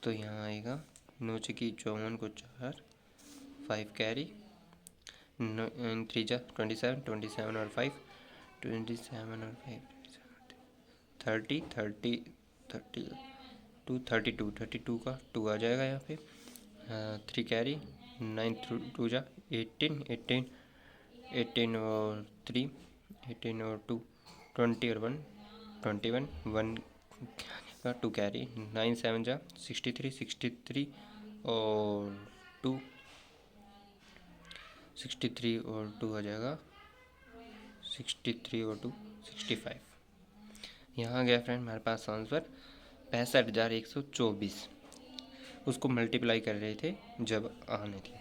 तो यहाँ आएगा 9 की 54 को 4, 5 कैरी, 3 जा 27, 27 और 5 27 और 5 30 30 30 32 32 का 2 आ जाएगा यहाँ पे, 3 कैरी, 9 2 जा 18 18 18 और 3 18 और 2 20 और 1 21 1 का 2 कैरी, 9 7 जा 63 63 और 2 63 और 2 आ जाएगा 63 और 2 65। यहाँ गया फ्रेंड हमारे पास आंसर 65,124। उसको मल्टीप्लाई कर रहे थे जब आने थी,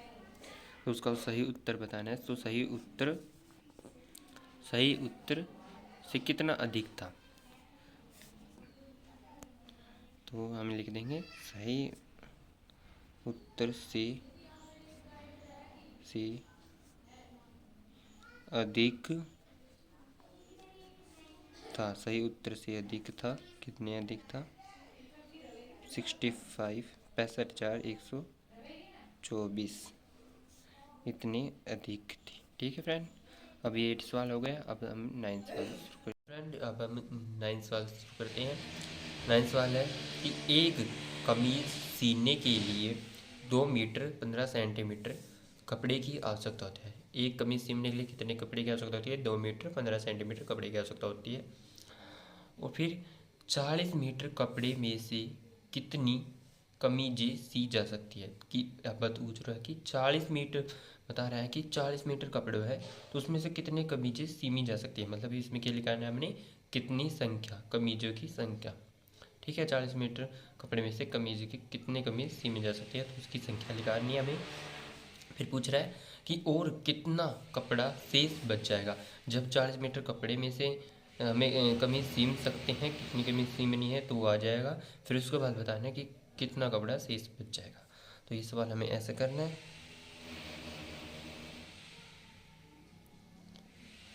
तो उसका सही उत्तर बताना है। तो सही उत्तर से कितना अधिक था, तो हम लिख देंगे सही उत्तर से अधिक था। सही उत्तर से अधिक था, कितने अधिक था, 65,124 इतनी अधिक थी। ठीक है फ्रेंड, अब ये 8 सवाल हो गया। अब हम 9 सवाल शुरू करते हैं फ्रेंड। अब हम 9 सवाल शुरू करते हैं। 9 सवाल है कि एक कमीज सीने के लिए 2 मीटर 15 सेंटीमीटर कपड़े की आवश्यकता होती है। एक कमीज सीने के लिए कितने कपड़े की आवश्यकता होती है, 2 मीटर 15 सेंटीमीटर कपड़े की आवश्यकता होती है। और फिर 40 मीटर कपड़े में से कितनी कमीजें सी जा सकती है। कि अब पूछ रहा है कि 40 मीटर, बता रहा है कि 40 मीटर कपड़े है तो उसमें से कितने कमीजें सीमी जा सकती है। मतलब इसमें क्या लिखा है हमने, कितनी संख्या, कमीजों की संख्या। ठीक है, 40 मीटर कपड़े में से कमीज की कितने कमीज सीमी जा सकती है, तो उसकी संख्या लिखानी है हमें। फिर पूछ रहा है कि और कितना कपड़ा शेष बच जाएगा। जब 40 मीटर कपड़े में से हमें कमीज सीम सकते हैं, कितनी कमीज सीमनी है तो वो आ जाएगा। फिर उसके बाद बताना है कि कितना कपड़ा शेष बच जाएगा। तो ये सवाल हमें ऐसे करना है,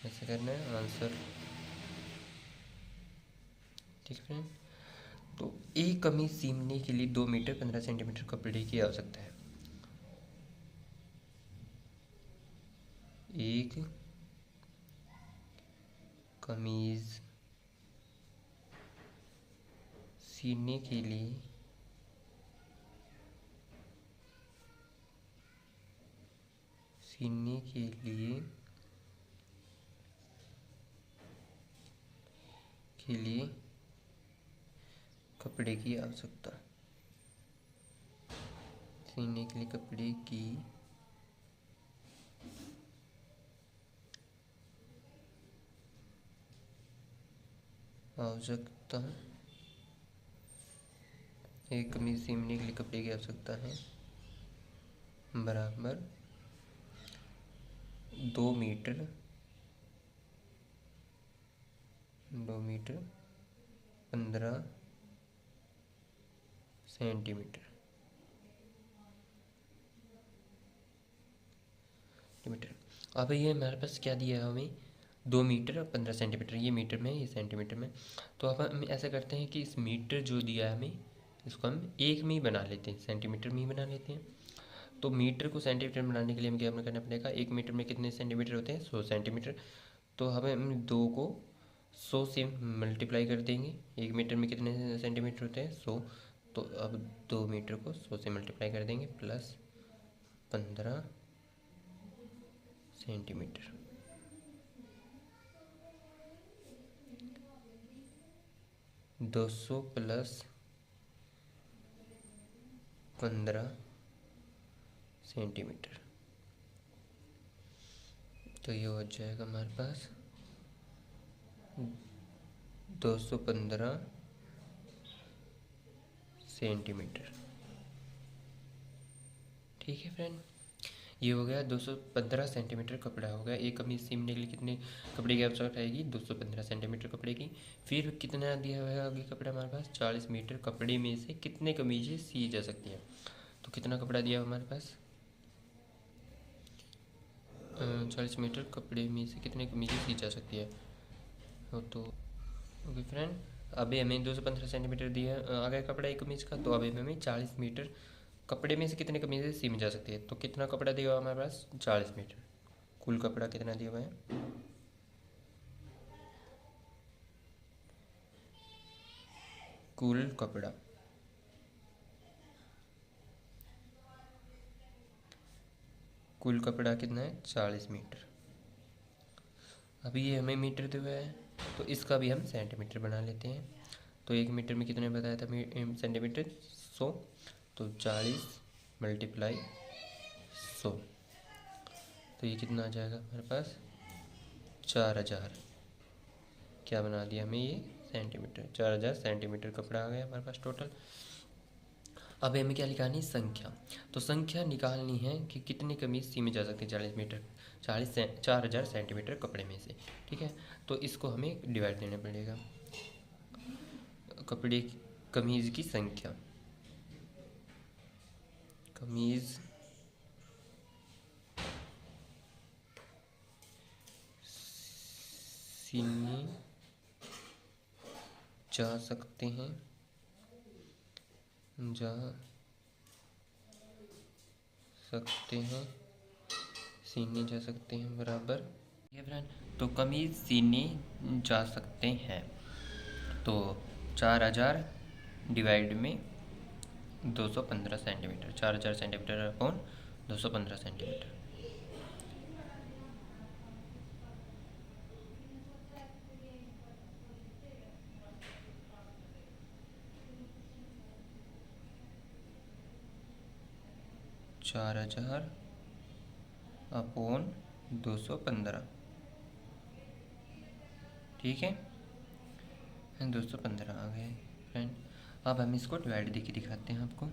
ऐसे करना है आंसर। ठीक है फ्रेंड, तो एक कमीज सीमने के लिए 2 मीटर 15 सेंटीमीटर कपड़े की आवश्यकता है। एक कमीज सीने के लिए कपड़े की आवश्यकता, सीने के लिए कपड़े की आवश्यकता, एक कमीज सीमने के लिए कपड़े की आवश्यकता है बराबर 2 मीटर 15 सेंटीमीटर। अब ये हमारे पास क्या दिया है हमें, 2 मीटर और 15 सेंटीमीटर, ये मीटर में ये सेंटीमीटर में। तो अब हम ऐसा करते हैं कि इस मीटर जो दिया है हमें, इसको हम एक में ही बना लेते हैं, सेंटीमीटर में ही बना लेते हैं। तो मीटर को सेंटीमीटर में बनाने के लिए हमें क्या करना पड़ेगा, एक मीटर में कितने सेंटीमीटर होते हैं, 100 सेंटीमीटर। तो हम 2 को 100 से मल्टीप्लाई कर देंगे। एक मीटर में कितने सेंटीमीटर होते हैं, 100। तो अब 2 मीटर को 100 से मल्टीप्लाई कर देंगे प्लस 15 सेंटीमीटर। 200 प्लस 15 सेंटीमीटर, तो ये हो जाएगा हमारे पास 215 सेंटीमीटर। ठीक है फ्रेंड, ये हो गया 215 सेंटीमीटर कपड़ा हो गया। एक कमीज सीमने के लिए कितने कपड़े की आवश्यकता आएगी? 215 सेंटीमीटर कपड़े की। फिर कितना दिया हुआ है आगे कपड़ा हमारे पास? 40 मीटर कपड़े में से कितने कमीजें सी जा सकती है? तो कितना कपड़ा दिया हमारे पास? 40 मीटर कपड़े में से कितने कमीजें सी जा सकती है? तो ओके फ्रेंड, अभी हमें 215 सेंटीमीटर दिया आ गया कपड़ा एक कमीज का। तो अभी हमें 40 मीटर कपड़े में से कितने कमीजें सी में जा सकती है? तो कितना कपड़ा दिया हुआ हमारे पास? 40 मीटर। कुल कपड़ा कितना दिया हुआ है? कुल कपड़ा कितना है? 40 मीटर। अभी ये हमें मीटर दिया हुआ है, तो इसका भी हम सेंटीमीटर बना लेते हैं। तो एक मीटर में कितने बताया था सेंटीमीटर? 100। तो 40 मल्टीप्लाई 100, तो ये कितना आ जाएगा हमारे पास? 4000। क्या बना दिया हमें ये? सेंटीमीटर। 4000 सेंटीमीटर कपड़ा आ गया हमारे पास टोटल। अब हमें क्या निकालनी? संख्या। तो संख्या निकालनी है कि कितनी कमीज सी में जा सकती है 40 मीटर 4000 सेंटीमीटर कपड़े में से। ठीक है, तो इसको हमें डिवाइड देना पड़ेगा। कपड़े कमीज की संख्या, कमीज सीने जा सकते हैं, सीने जा सकते हैं बराबर। ये फ्रेंड, तो कमीज सीने जा सकते हैं, तो 4000 डिवाइड में 215 सेंटीमीटर, 4000 सेंटीमीटर अपॉन 215 सेंटीमीटर। चार हजार अपॉन 215, ठीक है, 215 आ गए फ्रेंड। अब हम इसको डिवाइड देके दिखाते हैं आपको।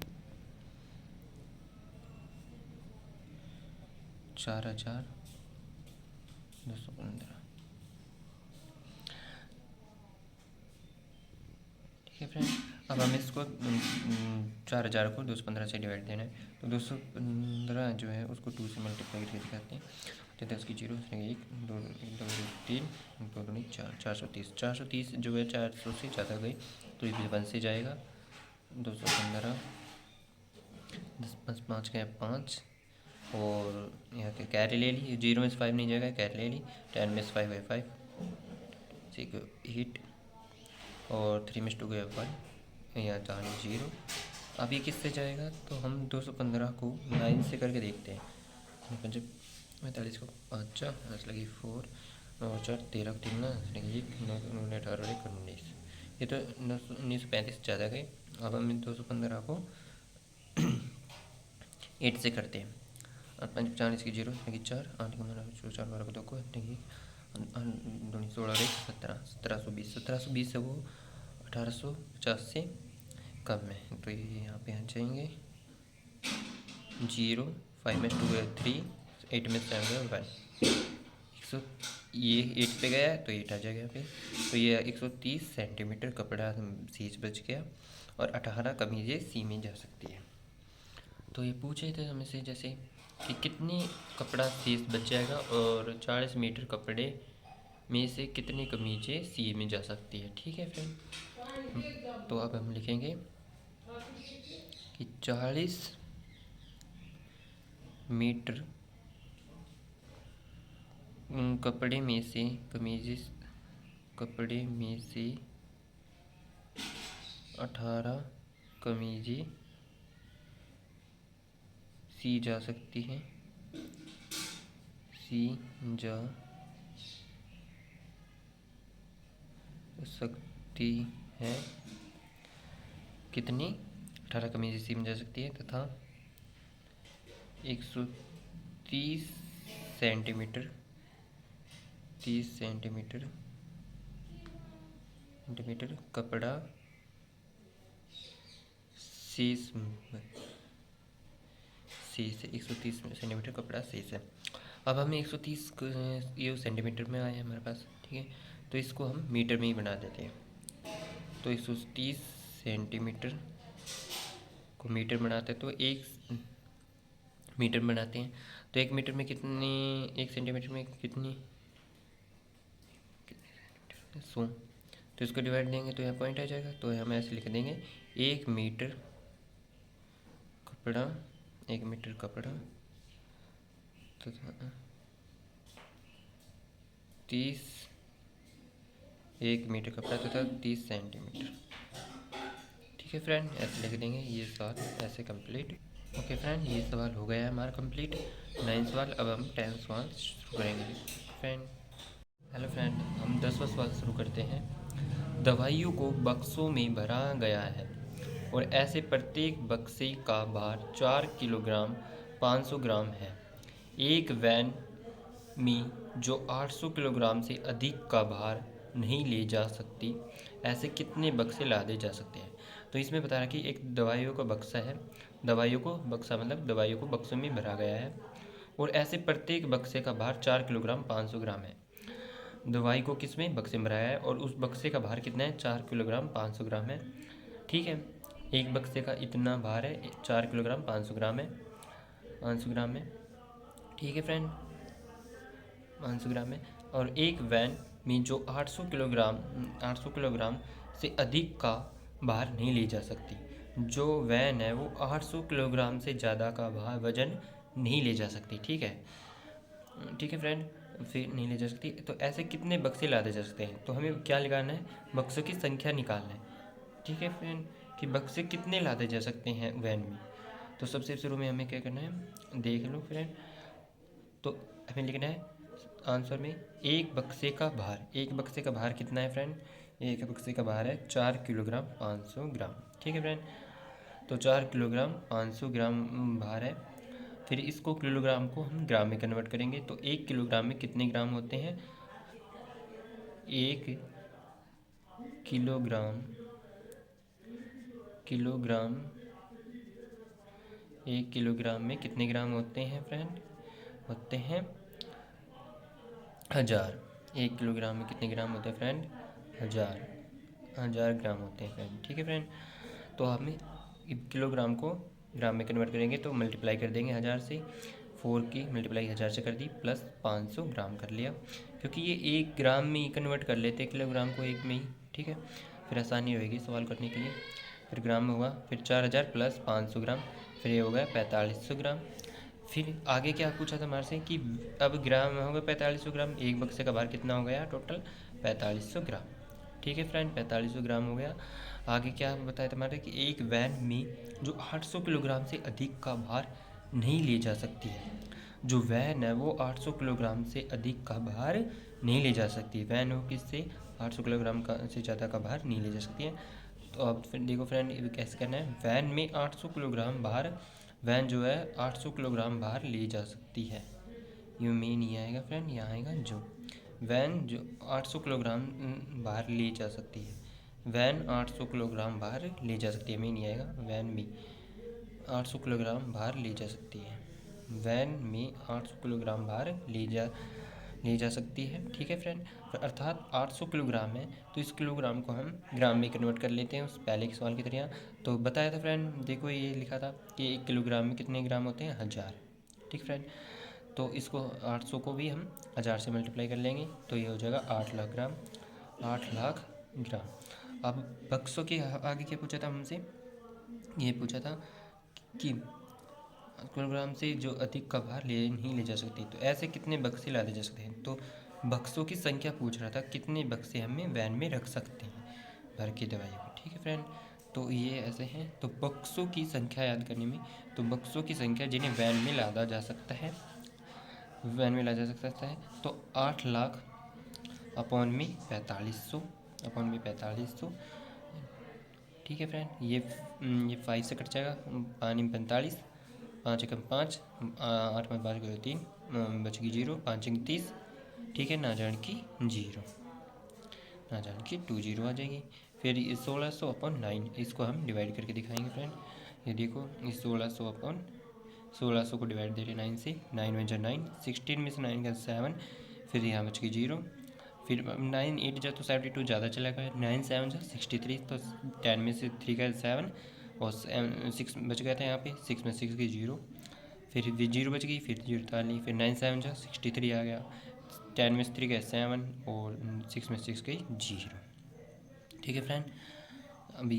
4215, ठीक है फ्रेंड। अब हम इसको 4000 को 215 से डिवाइड देना है, तो 215 जो है उसको 2 से मल्टीप्लाई करके दिखाते हैं। तो 10 की 0, 1 2 2 3 2 2 4, 430। 430 जो है 400 से ज़्यादा गई, तो ये भी 1 से जाएगा। 215, 10 5 5 गया 5, और यहाँ के कैरी ले ली। 0 में से 5 नहीं जाएगा, कैरी ले ली। 10 में से 5 है 5, 6 8, और 3 में से 2 गया 1, यहाँ जाने 0। अब ये किससे जाएगा? तो हम 215 को 9 से करके देखते हैं। 45 को 5 10 लगी 4 और 4 13 3 लगी 1 9 18 1 19, ये तो 1935 ज़्यादा गए। अब हम 215 को 8 से करते हैं। 5 40 की 0 लगी 4 8 का माना 4 12 को 2 को 2 16 1 17 1720 1720 से वो 1850 से कम है, तो ये यहाँ पे आ जाएंगे 0 5 में 2 है 3 8 में 7 है 1 100, ये 8 पे गया है तो 8 आ जाएगा यहाँ पे। तो ये 130 सेंटीमीटर कपड़ा सीज बच गया, और 18 कमीजें सी में जा सकती है। तो ये पूछे थे हमसे जैसे कि कितनी कपड़ा सीज बच जाएगा और 40 मीटर कपड़े में से कितनी कमीजें सी में जा सकती है। ठीक है फ्रेंड, तो अब हम लिखेंगे कि 40 मीटर कपड़े में से कपड़े में से 18 कमीजें सी जा सकती हैं, सी जा सकती है। कितनी? 18 कमीजें सी में जा सकती है, तथा 130 सेंटीमीटर 30 सेंटीमीटर कपड़ा शेष है, 130 सेंटीमीटर कपड़ा शेष है। अब हमें 130 ये सेंटीमीटर में आया है हमारे पास, ठीक है। तो इसको हम मीटर में ही बना देते हैं। तो 130 सेंटीमीटर को मीटर बनाते हैं, तो 1 मीटर बनाते हैं। तो 1 मीटर में कितनी, 1 सेंटीमीटर में कितनी, 100। तो इसको डिवाइड देंगे तो यहाँ पॉइंट आ जाएगा। तो हम ऐसे लिख देंगे 1 मीटर कपड़ा, 1 मीटर कपड़ा तो 30, 1 मीटर कपड़ा तथा 30 सेंटीमीटर। ठीक है फ्रेंड, ऐसे लिख देंगे। ये सवाल ऐसे कंप्लीट। ओके फ्रेंड, ये सवाल हो गया है हमारा कंप्लीट 9 सवाल। अब हम 10 सवाल शुरू करेंगे फ्रेंड। हेलो फ्रेंड, हम 10वां सवाल शुरू करते हैं। दवाइयों को बक्सों में भरा गया है और ऐसे प्रत्येक बक्से का भार 4 किलोग्राम 500 ग्राम है। एक वैन में जो 800 किलोग्राम से अधिक का भार नहीं ले जा सकती, ऐसे कितने बक्से लादे जा सकते हैं। तो इसमें बता रहा कि एक दवाइयों का बक्सा है, दवाइयों को बक्सा मतलब दवाइयों को बक्सों में भरा गया है और ऐसे प्रत्येक बक्से का भार 4 किलोग्राम 500 ग्राम है। दवाई को किस में, बक्से में भराया है और उस बक्से का भार कितना है, 4 किलोग्राम 500 ग्राम है। ठीक है, एक बक्से का इतना भार है, 4 किलोग्राम 500 ग्राम है, 500 ग्राम है। ठीक है फ्रेंड, 500 ग्राम है। और एक वैन में जो 800 किलोग्राम से अधिक का भार नहीं ले जा सकती। जो वैन है वो 800 किलोग्राम से ज़्यादा का भार वजन नहीं ले जा सकती। ठीक है फ्रेंड, फिर नहीं ले जा सकती। तो ऐसे कितने बक्से लादे जा सकते हैं। तो हमें क्या निकालना है, बक्सों की संख्या निकालना है। ठीक है फ्रेंड, कि बक्से कितने लादे जा सकते हैं वैन में। तो सबसे शुरू में हमें क्या करना है, देख लो फ्रेंड। तो हमें लिखना है आंसर में एक बक्से का भार। एक बक्से का भार कितना है फ्रेंड, एक बक्से का भार है 4 किलोग्राम 500 ग्राम। ठीक है फ्रेंड, तो 4 किलोग्राम 500 ग्राम भार है। फिर इसको किलोग्राम को हम ग्राम में कन्वर्ट करेंगे। तो 1 किलोग्राम में कितने ग्राम होते हैं, 1 किलोग्राम 1 किलोग्राम में कितने ग्राम होते हैं फ्रेंड, होते हैं 1000। 1 किलोग्राम में कितने ग्राम होते हैं फ्रेंड, 1000 ग्राम होते हैं फ्रेंड। ठीक है फ्रेंड, तो हमें किलोग्राम को ग्राम में कन्वर्ट करेंगे तो मल्टीप्लाई कर देंगे 1000 से। 4 की मल्टीप्लाई 1000 से कर दी, प्लस 500 ग्राम कर लिया, क्योंकि ये 1 ग्राम में ही कन्वर्ट कर लेते हैं किलोग्राम को 1 में ही। ठीक है, फिर आसानी होगी सवाल करने के लिए। फिर ग्राम में होगा, फिर 4000 प्लस 500 ग्राम, फिर ये हो गया 4500 ग्राम। फिर आगे क्या पूछा था हमारे से कि अब ग्राम में होगा 4500 ग्राम, एक बक्से का भार कितना हो गया टोटल 4500 ग्राम। ठीक है फ्रेंड, 4500 ग्राम हो गया। आगे क्या बताया था हमारे कि एक वैन में जो 800 किलोग्राम से अधिक का भार नहीं ले जा सकती है। जो वैन है वो 800 किलोग्राम से अधिक का भार नहीं ले जा सकती। वैन हो किससे, 800 किलोग्राम का से ज़्यादा का भार नहीं ले जा सकती है। तो अब फिर देखो फ्रेंड कैसे करना है, वैन में 800 किलोग्राम भार, वैन जो है 800 किलोग्राम भार ले जा सकती है। ये में नहीं आएगा फ्रेंड, यहाँ आएगा जो, वैन जो 800 किलोग्राम भार ले जा सकती है। वैन 800 किलोग्राम भार ले जा सकती है, में नहीं आएगा। वैन में 800 किलोग्राम भार ले जा सकती है। वैन में 800 किलोग्राम भार ले जा सकती है। ठीक है फ्रेंड, अर्थात 800 किलोग्राम है तो इस किलोग्राम को हम ग्राम में कन्वर्ट कर लेते हैं उस पहले के सवाल की तरह। तो बताया था फ्रेंड, देखो ये लिखा था कि 1 किलोग्राम में कितने ग्राम होते हैं, 1000। ठीक फ्रेंड, तो इसको 800 को भी हम 1000 से मल्टीप्लाई कर लेंगे तो ये हो जाएगा 8 लाख ग्राम, 8 लाख ग्राम। अब बक्सों के आगे क्या पूछा था हमसे, ये पूछा था कि किलोग्राम से जो अधिक का भार नहीं ले जा सकती, तो ऐसे कितने बक्से लादे जा सकते हैं। तो बक्सों की संख्या पूछ रहा था, कितने बक्से हमें वैन में रख सकते हैं भर के दवाई को। ठीक है फ्रेंड, तो ये ऐसे हैं। तो बक्सों की संख्या याद करने में, तो बक्सों की संख्या जिन्हें वैन में लादा जा सकता है, वैन में लादा जा सकता है, तो 8 लाख अपॉन में 4500, अपॉन में 4500। ठीक है फ्रेंड, ये 5 से कट जाएगा, 5 में 45, 5 एकम 5, 8 में 5 गए 3, बच गई 0, 5 एकम 30। ठीक है, ना जान की 0, ना जान की 20 आ जाएगी। फिर 1600 अपॉन 9, इसको हम डिवाइड करके दिखाएंगे फ्रेंड। ये देखो, इस 1600 अपॉन 1600 को डिवाइड दे रहे 9 से, 9 वन जा 9, 16 में से 9 का 7, फिर यहाँ बच गई 0, फिर 9 8 जा तो 72 ज़्यादा चला गया, 9 7 जा 63, तो 10 में से 3 का 7 और 6 बच गया था यहाँ पे, 6 में 6 की 0, फिर 0 बच गई, फिर 0 ताली, फिर 9 7 जा 63 आ गया, 10 में से 3 का 7 और 6 में 6 की 0। ठीक है फ्रेंड, अभी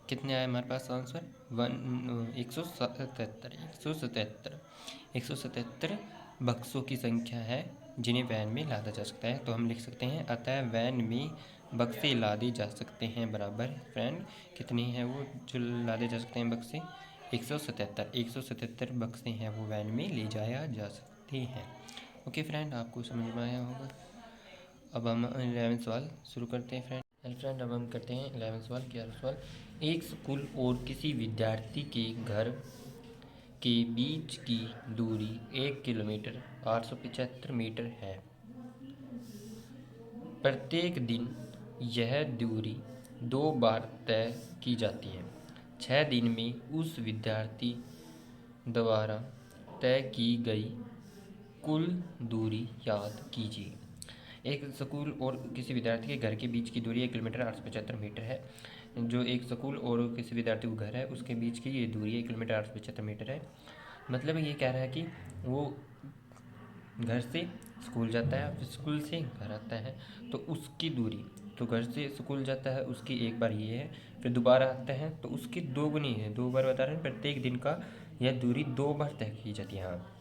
कितने आए हमारे पास आंसर 177 बक्सों की संख्या है जिन्हें वैन में लादा जा सकता है। तो हम लिख सकते हैं अतः वैन में बक्से लादे जा सकते हैं बराबर फ्रेंड कितने हैं वो जो लादे जा सकते हैं बक्से 177 बक्से हैं वो वैन में ले जाया जा सकते हैं। ओके फ्रेंड, आपको समझ में आया होगा। अब हम 11 सवाल शुरू करते हैं फ्रेंड। अब हम करते हैं 11 सवाल। 11 सवाल, एक स्कूल और किसी विद्यार्थी के घर के बीच की दूरी 1 किलोमीटर 875 मीटर है। प्रत्येक दिन यह दूरी 2 बार तय की जाती है। 6 दिन में उस विद्यार्थी द्वारा तय की गई कुल दूरी याद कीजिए। एक स्कूल और किसी विद्यार्थी के घर के बीच की दूरी 1 किलोमीटर 875 मीटर है। जो एक स्कूल और किसी विद्यार्थी का घर है उसके बीच की ये दूरी 1 किलोमीटर 875 मीटर है। मतलब ये कह रहा है कि वो घर से स्कूल जाता है, फिर स्कूल से घर आता है, तो उसकी दूरी, तो घर से स्कूल जाता है उसकी एक बार ये है, फिर दोबारा आता है तो उसकी 2 गुनी है। 2 बार बता रहे हैं, प्रत्येक दिन का यह दूरी 2 बार तय की जाती है। हाँ,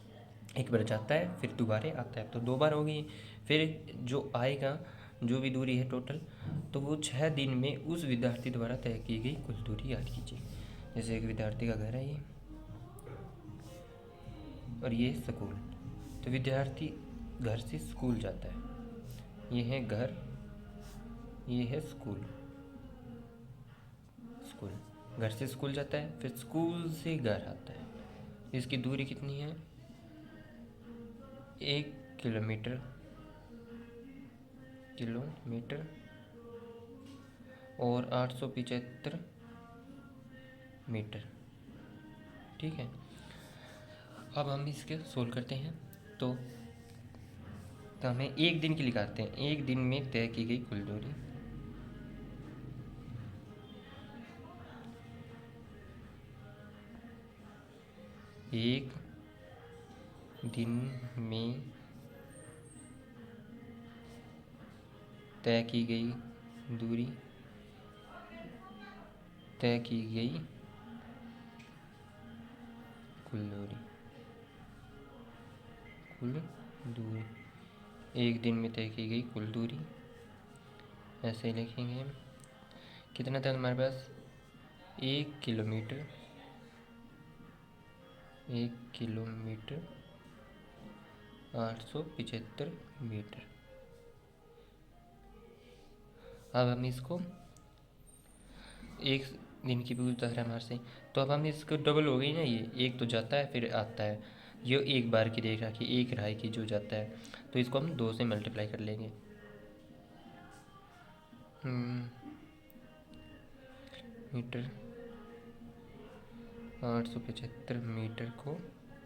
एक बार जाता है फिर दोबारा आता है तो 2 बार हो गई। फिर जो आएगा जो भी दूरी है टोटल, तो वो 6 दिन में उस विद्यार्थी द्वारा तय की गई कुल दूरी याद कीजिए। जैसे एक विद्यार्थी का घर है ये और ये स्कूल, तो विद्यार्थी घर से स्कूल जाता है, ये है घर, ये है स्कूल। घर से स्कूल जाता है फिर स्कूल से घर आता है, इसकी दूरी कितनी है 1 किलोमीटर और 875 मीटर। ठीक है, अब हम इसके सोल्व करते हैं। तो हमें एक दिन की निकालते हैं। एक दिन में तय की गई कुल दूरी, एक दिन में तय की गई दूरी, तय की गई कुल दूरी, एक दिन में तय की गई कुल दूरी, ऐसे लिखेंगे। कितना था हमारे पास 1 किलोमीटर 875 मीटर। अब हम इसको एक दिन की भी उतार है हमारे से, तो अब हम इसको डबल हो गई ना, ये एक तो जाता है फिर आता है, ये एक बार की देख रखी एक राय की जो जाता है, तो इसको हम 2 से मल्टीप्लाई कर लेंगे। मीटर 875 मीटर को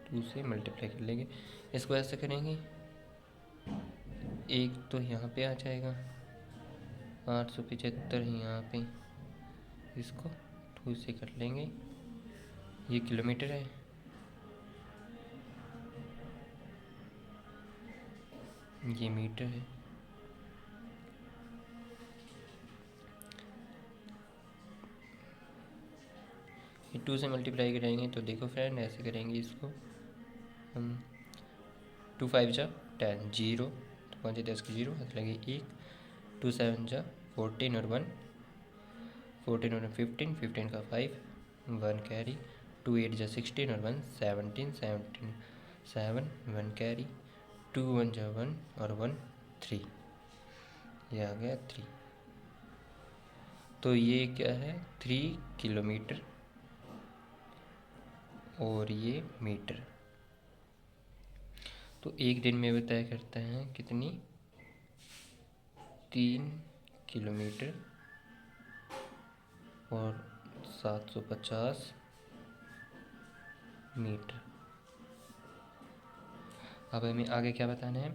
2 से मल्टीप्लाई कर लेंगे। इसको ऐसे करेंगे, एक तो यहाँ पे आ जाएगा 875 यहाँ पे, इसको 2 से कर लेंगे, ये किलोमीटर है, ये मीटर है। ये 2 से मल्टीप्लाई करेंगे तो देखो फ्रेंड ऐसे करेंगे इसको हम, 2 5 जा 10, 0 तो 5 10 की 0 ऐसे लगे 1, 2 7 जा 14 और 1, 14 और 15, 15 का 5, 1 कैरी, 2 8 जा 16 और 1 17, 17 7, 1 कैरी, 2 1 जा 1 और 1 3, ये आ गया 3। तो ये क्या है 3 किलोमीटर और ये मीटर। तो एक दिन में वो तय करता है कितनी 3 किलोमीटर और 750 मीटर। अब हमें आगे क्या बताना है,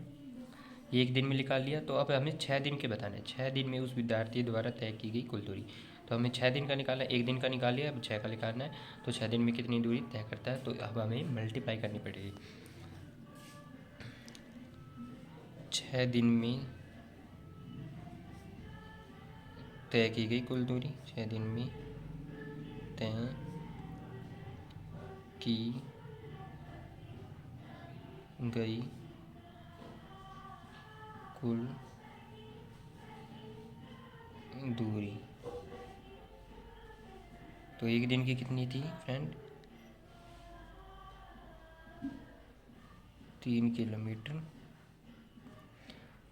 एक दिन में निकाल लिया, तो अब हमें 6 दिन के बताना है। 6 दिन में उस विद्यार्थी द्वारा तय की गई कुल दूरी। तो हमें 6 दिन का निकाला, एक दिन का निकाल लिया, अब 6 का निकालना है। तो 6 दिन में कितनी दूरी तय करता है, तो अब हमें मल्टीप्लाई करनी पड़ेगी। 6 दिन में तय की गई कुल दूरी, 6 दिन में तय की गई कुल दूरी। तो एक दिन की कितनी थी फ्रेंड, 3 किलोमीटर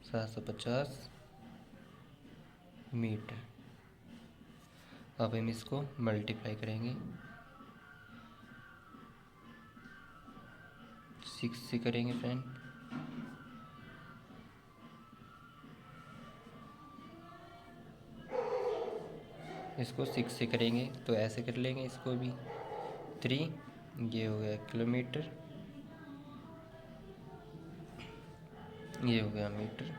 750 मीटर। अब हम इसको मल्टीप्लाई करेंगे, 6 से करेंगे फ्रेंड। इसको 6 से करेंगे तो ऐसे कर लेंगे इसको भी, 3, ये हो गया किलोमीटर, ये हो गया मीटर।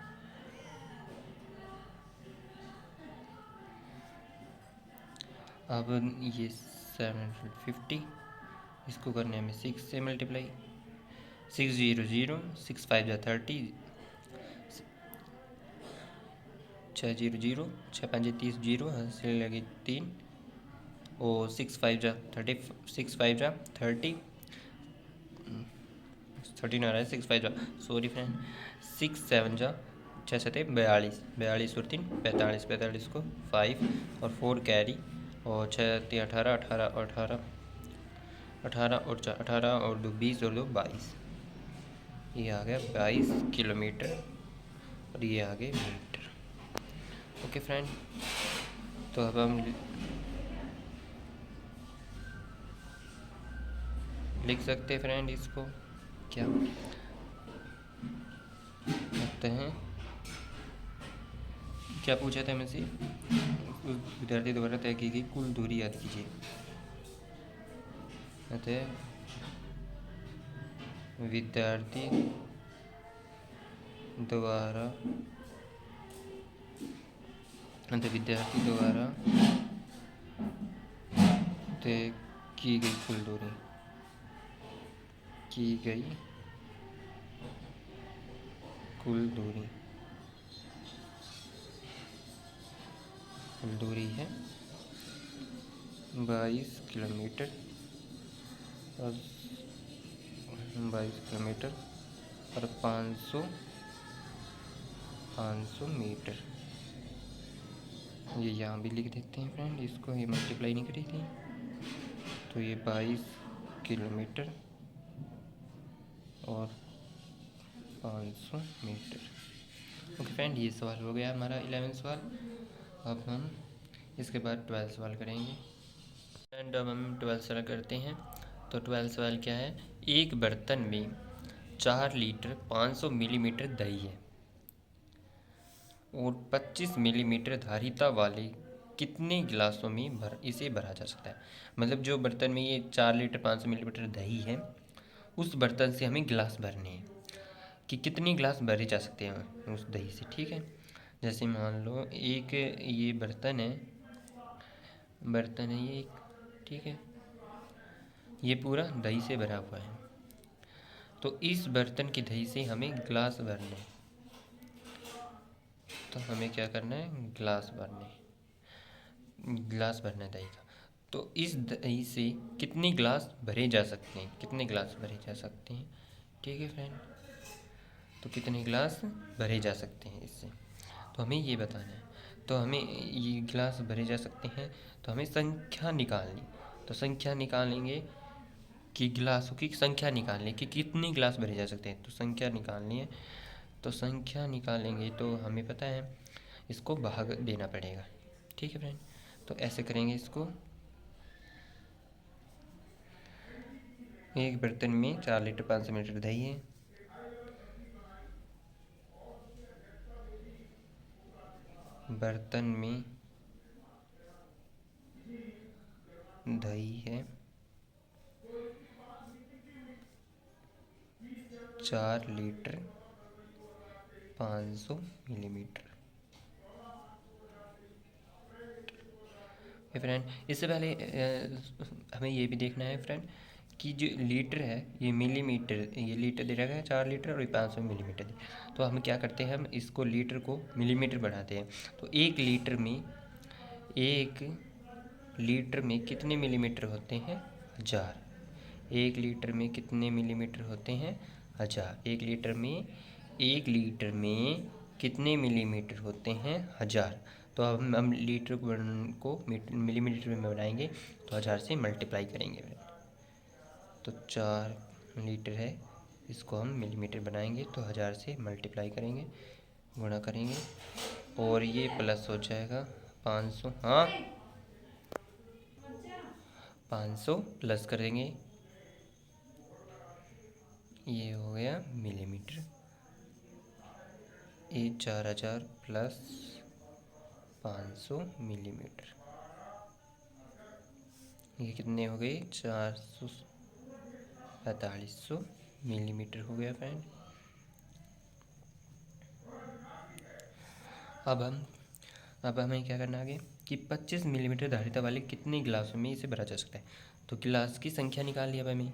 अब ये 750, इसको करने हमें 6 से मल्टीप्लाई, 6 0 0, 6 5 जा 30, 6 0 0, 6 5 30 जीरो, हंसने लगी 3, और 6 5 जा 30, 6 5 जा 30, 13 आ रहा है, 6 5 जा, सॉरी फ्रेंड, 6 7 जा 6 7 42, 42 और 3 45, 45 को 5 और 4 कैरी, और 6 3 18, 18 और 18, 18 और 4 18 और 2 20 और 2 22, ये आ गया 22 किलोमीटर, और ये आ गए मीटर। ओके फ्रेंड, तो अब हम लिख सकते हैं फ्रेंड इसको, क्या लिखते हैं, क्या पूछा था हमसे, विद्यार्थी द्वारा तय की गई कुल दूरी याद कीजिए। अतः विद्यार्थी द्वारा तय की गई कुल दूरी, की गई कुल दूरी है 22 किलोमीटर, और 22 किलोमीटर और 500 मीटर। ये यहाँ भी लिख देते हैं फ्रेंड, इसको ये मल्टीप्लाई नहीं करी थी, तो ये 22 किलोमीटर और 500 मीटर। ओके फ्रेंड, ये सवाल हो गया हमारा 11 सवाल। अब हम इसके बाद 12 सवाल करेंगे एंड अब हम 12 सवाल करते हैं। तो 12 सवाल क्या है, एक बर्तन में 4 लीटर 500 मिलीमीटर दही है और 25 मिलीमीटर धारिता वाले कितने गिलासों में इसे भरा जा सकता है। मतलब जो बर्तन में ये 4 लीटर 500 मिलीमीटर दही है, उस बर्तन से हमें गिलास भरने हैं कि कितनी गिलास भरे जा सकते हैं उस दही से। ठीक है, जैसे मान लो एक ये बर्तन है ये एक, ठीक है, ये पूरा दही से भरा हुआ है, तो इस बर्तन की दही से हमें गिलास भरना है। तो हमें क्या करना है, गिलास भरना है दही का। तो इस दही से कितने गिलास भरे जा सकते हैं, ठीक है फ्रेंड, तो कितने गिलास भरे जा सकते हैं इससे, तो हमें ये बताना है। तो हमें ये गिलास भरे जा सकते हैं, तो हमें संख्या निकालनी, तो संख्या निकालेंगे कि गिलासों की संख्या निकालनी कि कितने गिलास भरे जा सकते हैं, तो संख्या निकालनी है। तो संख्या निकालेंगे तो हमें पता है इसको भाग देना पड़ेगा। ठीक है फ्रेंड, तो ऐसे करेंगे इसको, एक बर्तन में 4 लीटर 500 मिलीलीटर दही है, बर्तन में दही है 4 लीटर 500 मिलीमीटर। फ्रेंड इससे पहले हमें ये भी देखना है फ्रेंड कि जो लीटर है ये मिलीमीटर, ये लीटर दे रखा है 4 लीटर और ये 500 मिलीमीटर। तो हम क्या करते हैं, हम इसको लीटर को मिलीमीटर बनाते हैं। तो 1 लीटर में कितने मिलीमीटर होते हैं? 1000। 1 लीटर में कितने मिलीमीटर होते हैं? 1000। 1 लीटर में कितने मिलीमीटर होते हैं? 1000। तो अब हम लीटर को मिलीमीटर में बनाएंगे तो 1000 से मल्टीप्लाई करेंगे। तो 4 लीटर है, इसको हम मिलीमीटर बनाएंगे तो 1000 से मल्टीप्लाई करेंगे, गुणा करेंगे और ये प्लस हो जाएगा 500। हाँ 500 प्लस करेंगे, ये हो गया मिलीमीटर। ये 4000 प्लस 500 मिलीमीटर, ये कितने हो गए? 4500 मिलीमीटर हो गया फ्रेंड। अब हमें क्या करना आगे कि 25 मिलीमीटर धारिता वाले कितने गिलासों में इसे भरा जा सकता है। तो गिलास की संख्या निकाल लिया अब हमें।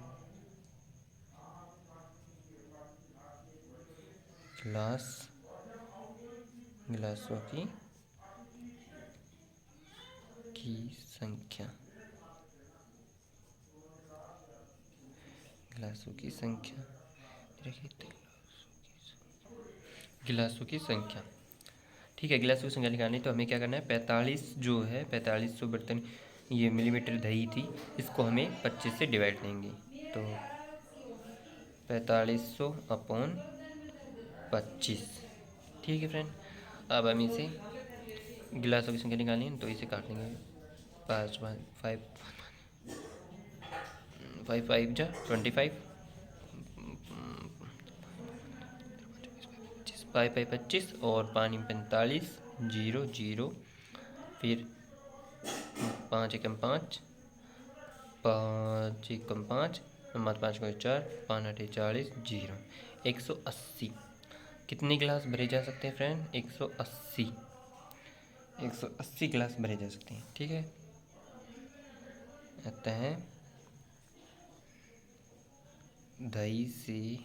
गिलासों की संख्या, गिलासों की संख्या, गिलासों की संख्या। ठीक है, गिलासों की संख्या निकालनी तो हमें क्या करना है, 45 जो है 4500 बर्तन ये मिलीमीटर दही थी, इसको हमें 25 से डिवाइड देंगे। तो 4500 अपॉन 25। ठीक है फ्रेंड, अब हम इसे गिलासों की संख्या निकालनी है तो इसे काट देंगे। 5 5 5 5 जा 25, 5 5 25 और पानी 45, 0 0, फिर 5 एकम 5, 5 एकम 5, 5 को 4, 5 8 40, 0, 180। कितने गिलास भरे जा सकते हैं फ्रेंड? 180 गिलास भरे जा सकते हैं। ठीक है, आता है दही से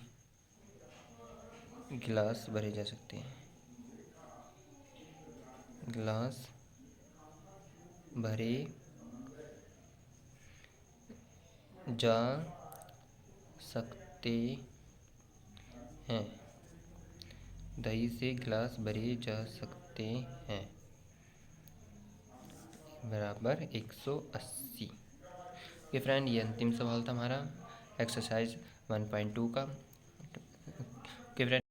गिलास भरे जा सकते हैं, गिलास भरे जा सकते हैं, दही से गिलास भरे जा सकते हैं बराबर 180। ये फ्रेंड ये अंतिम सवाल था हमारा एक्सरसाइज 1.2 का। कि फ्रेंड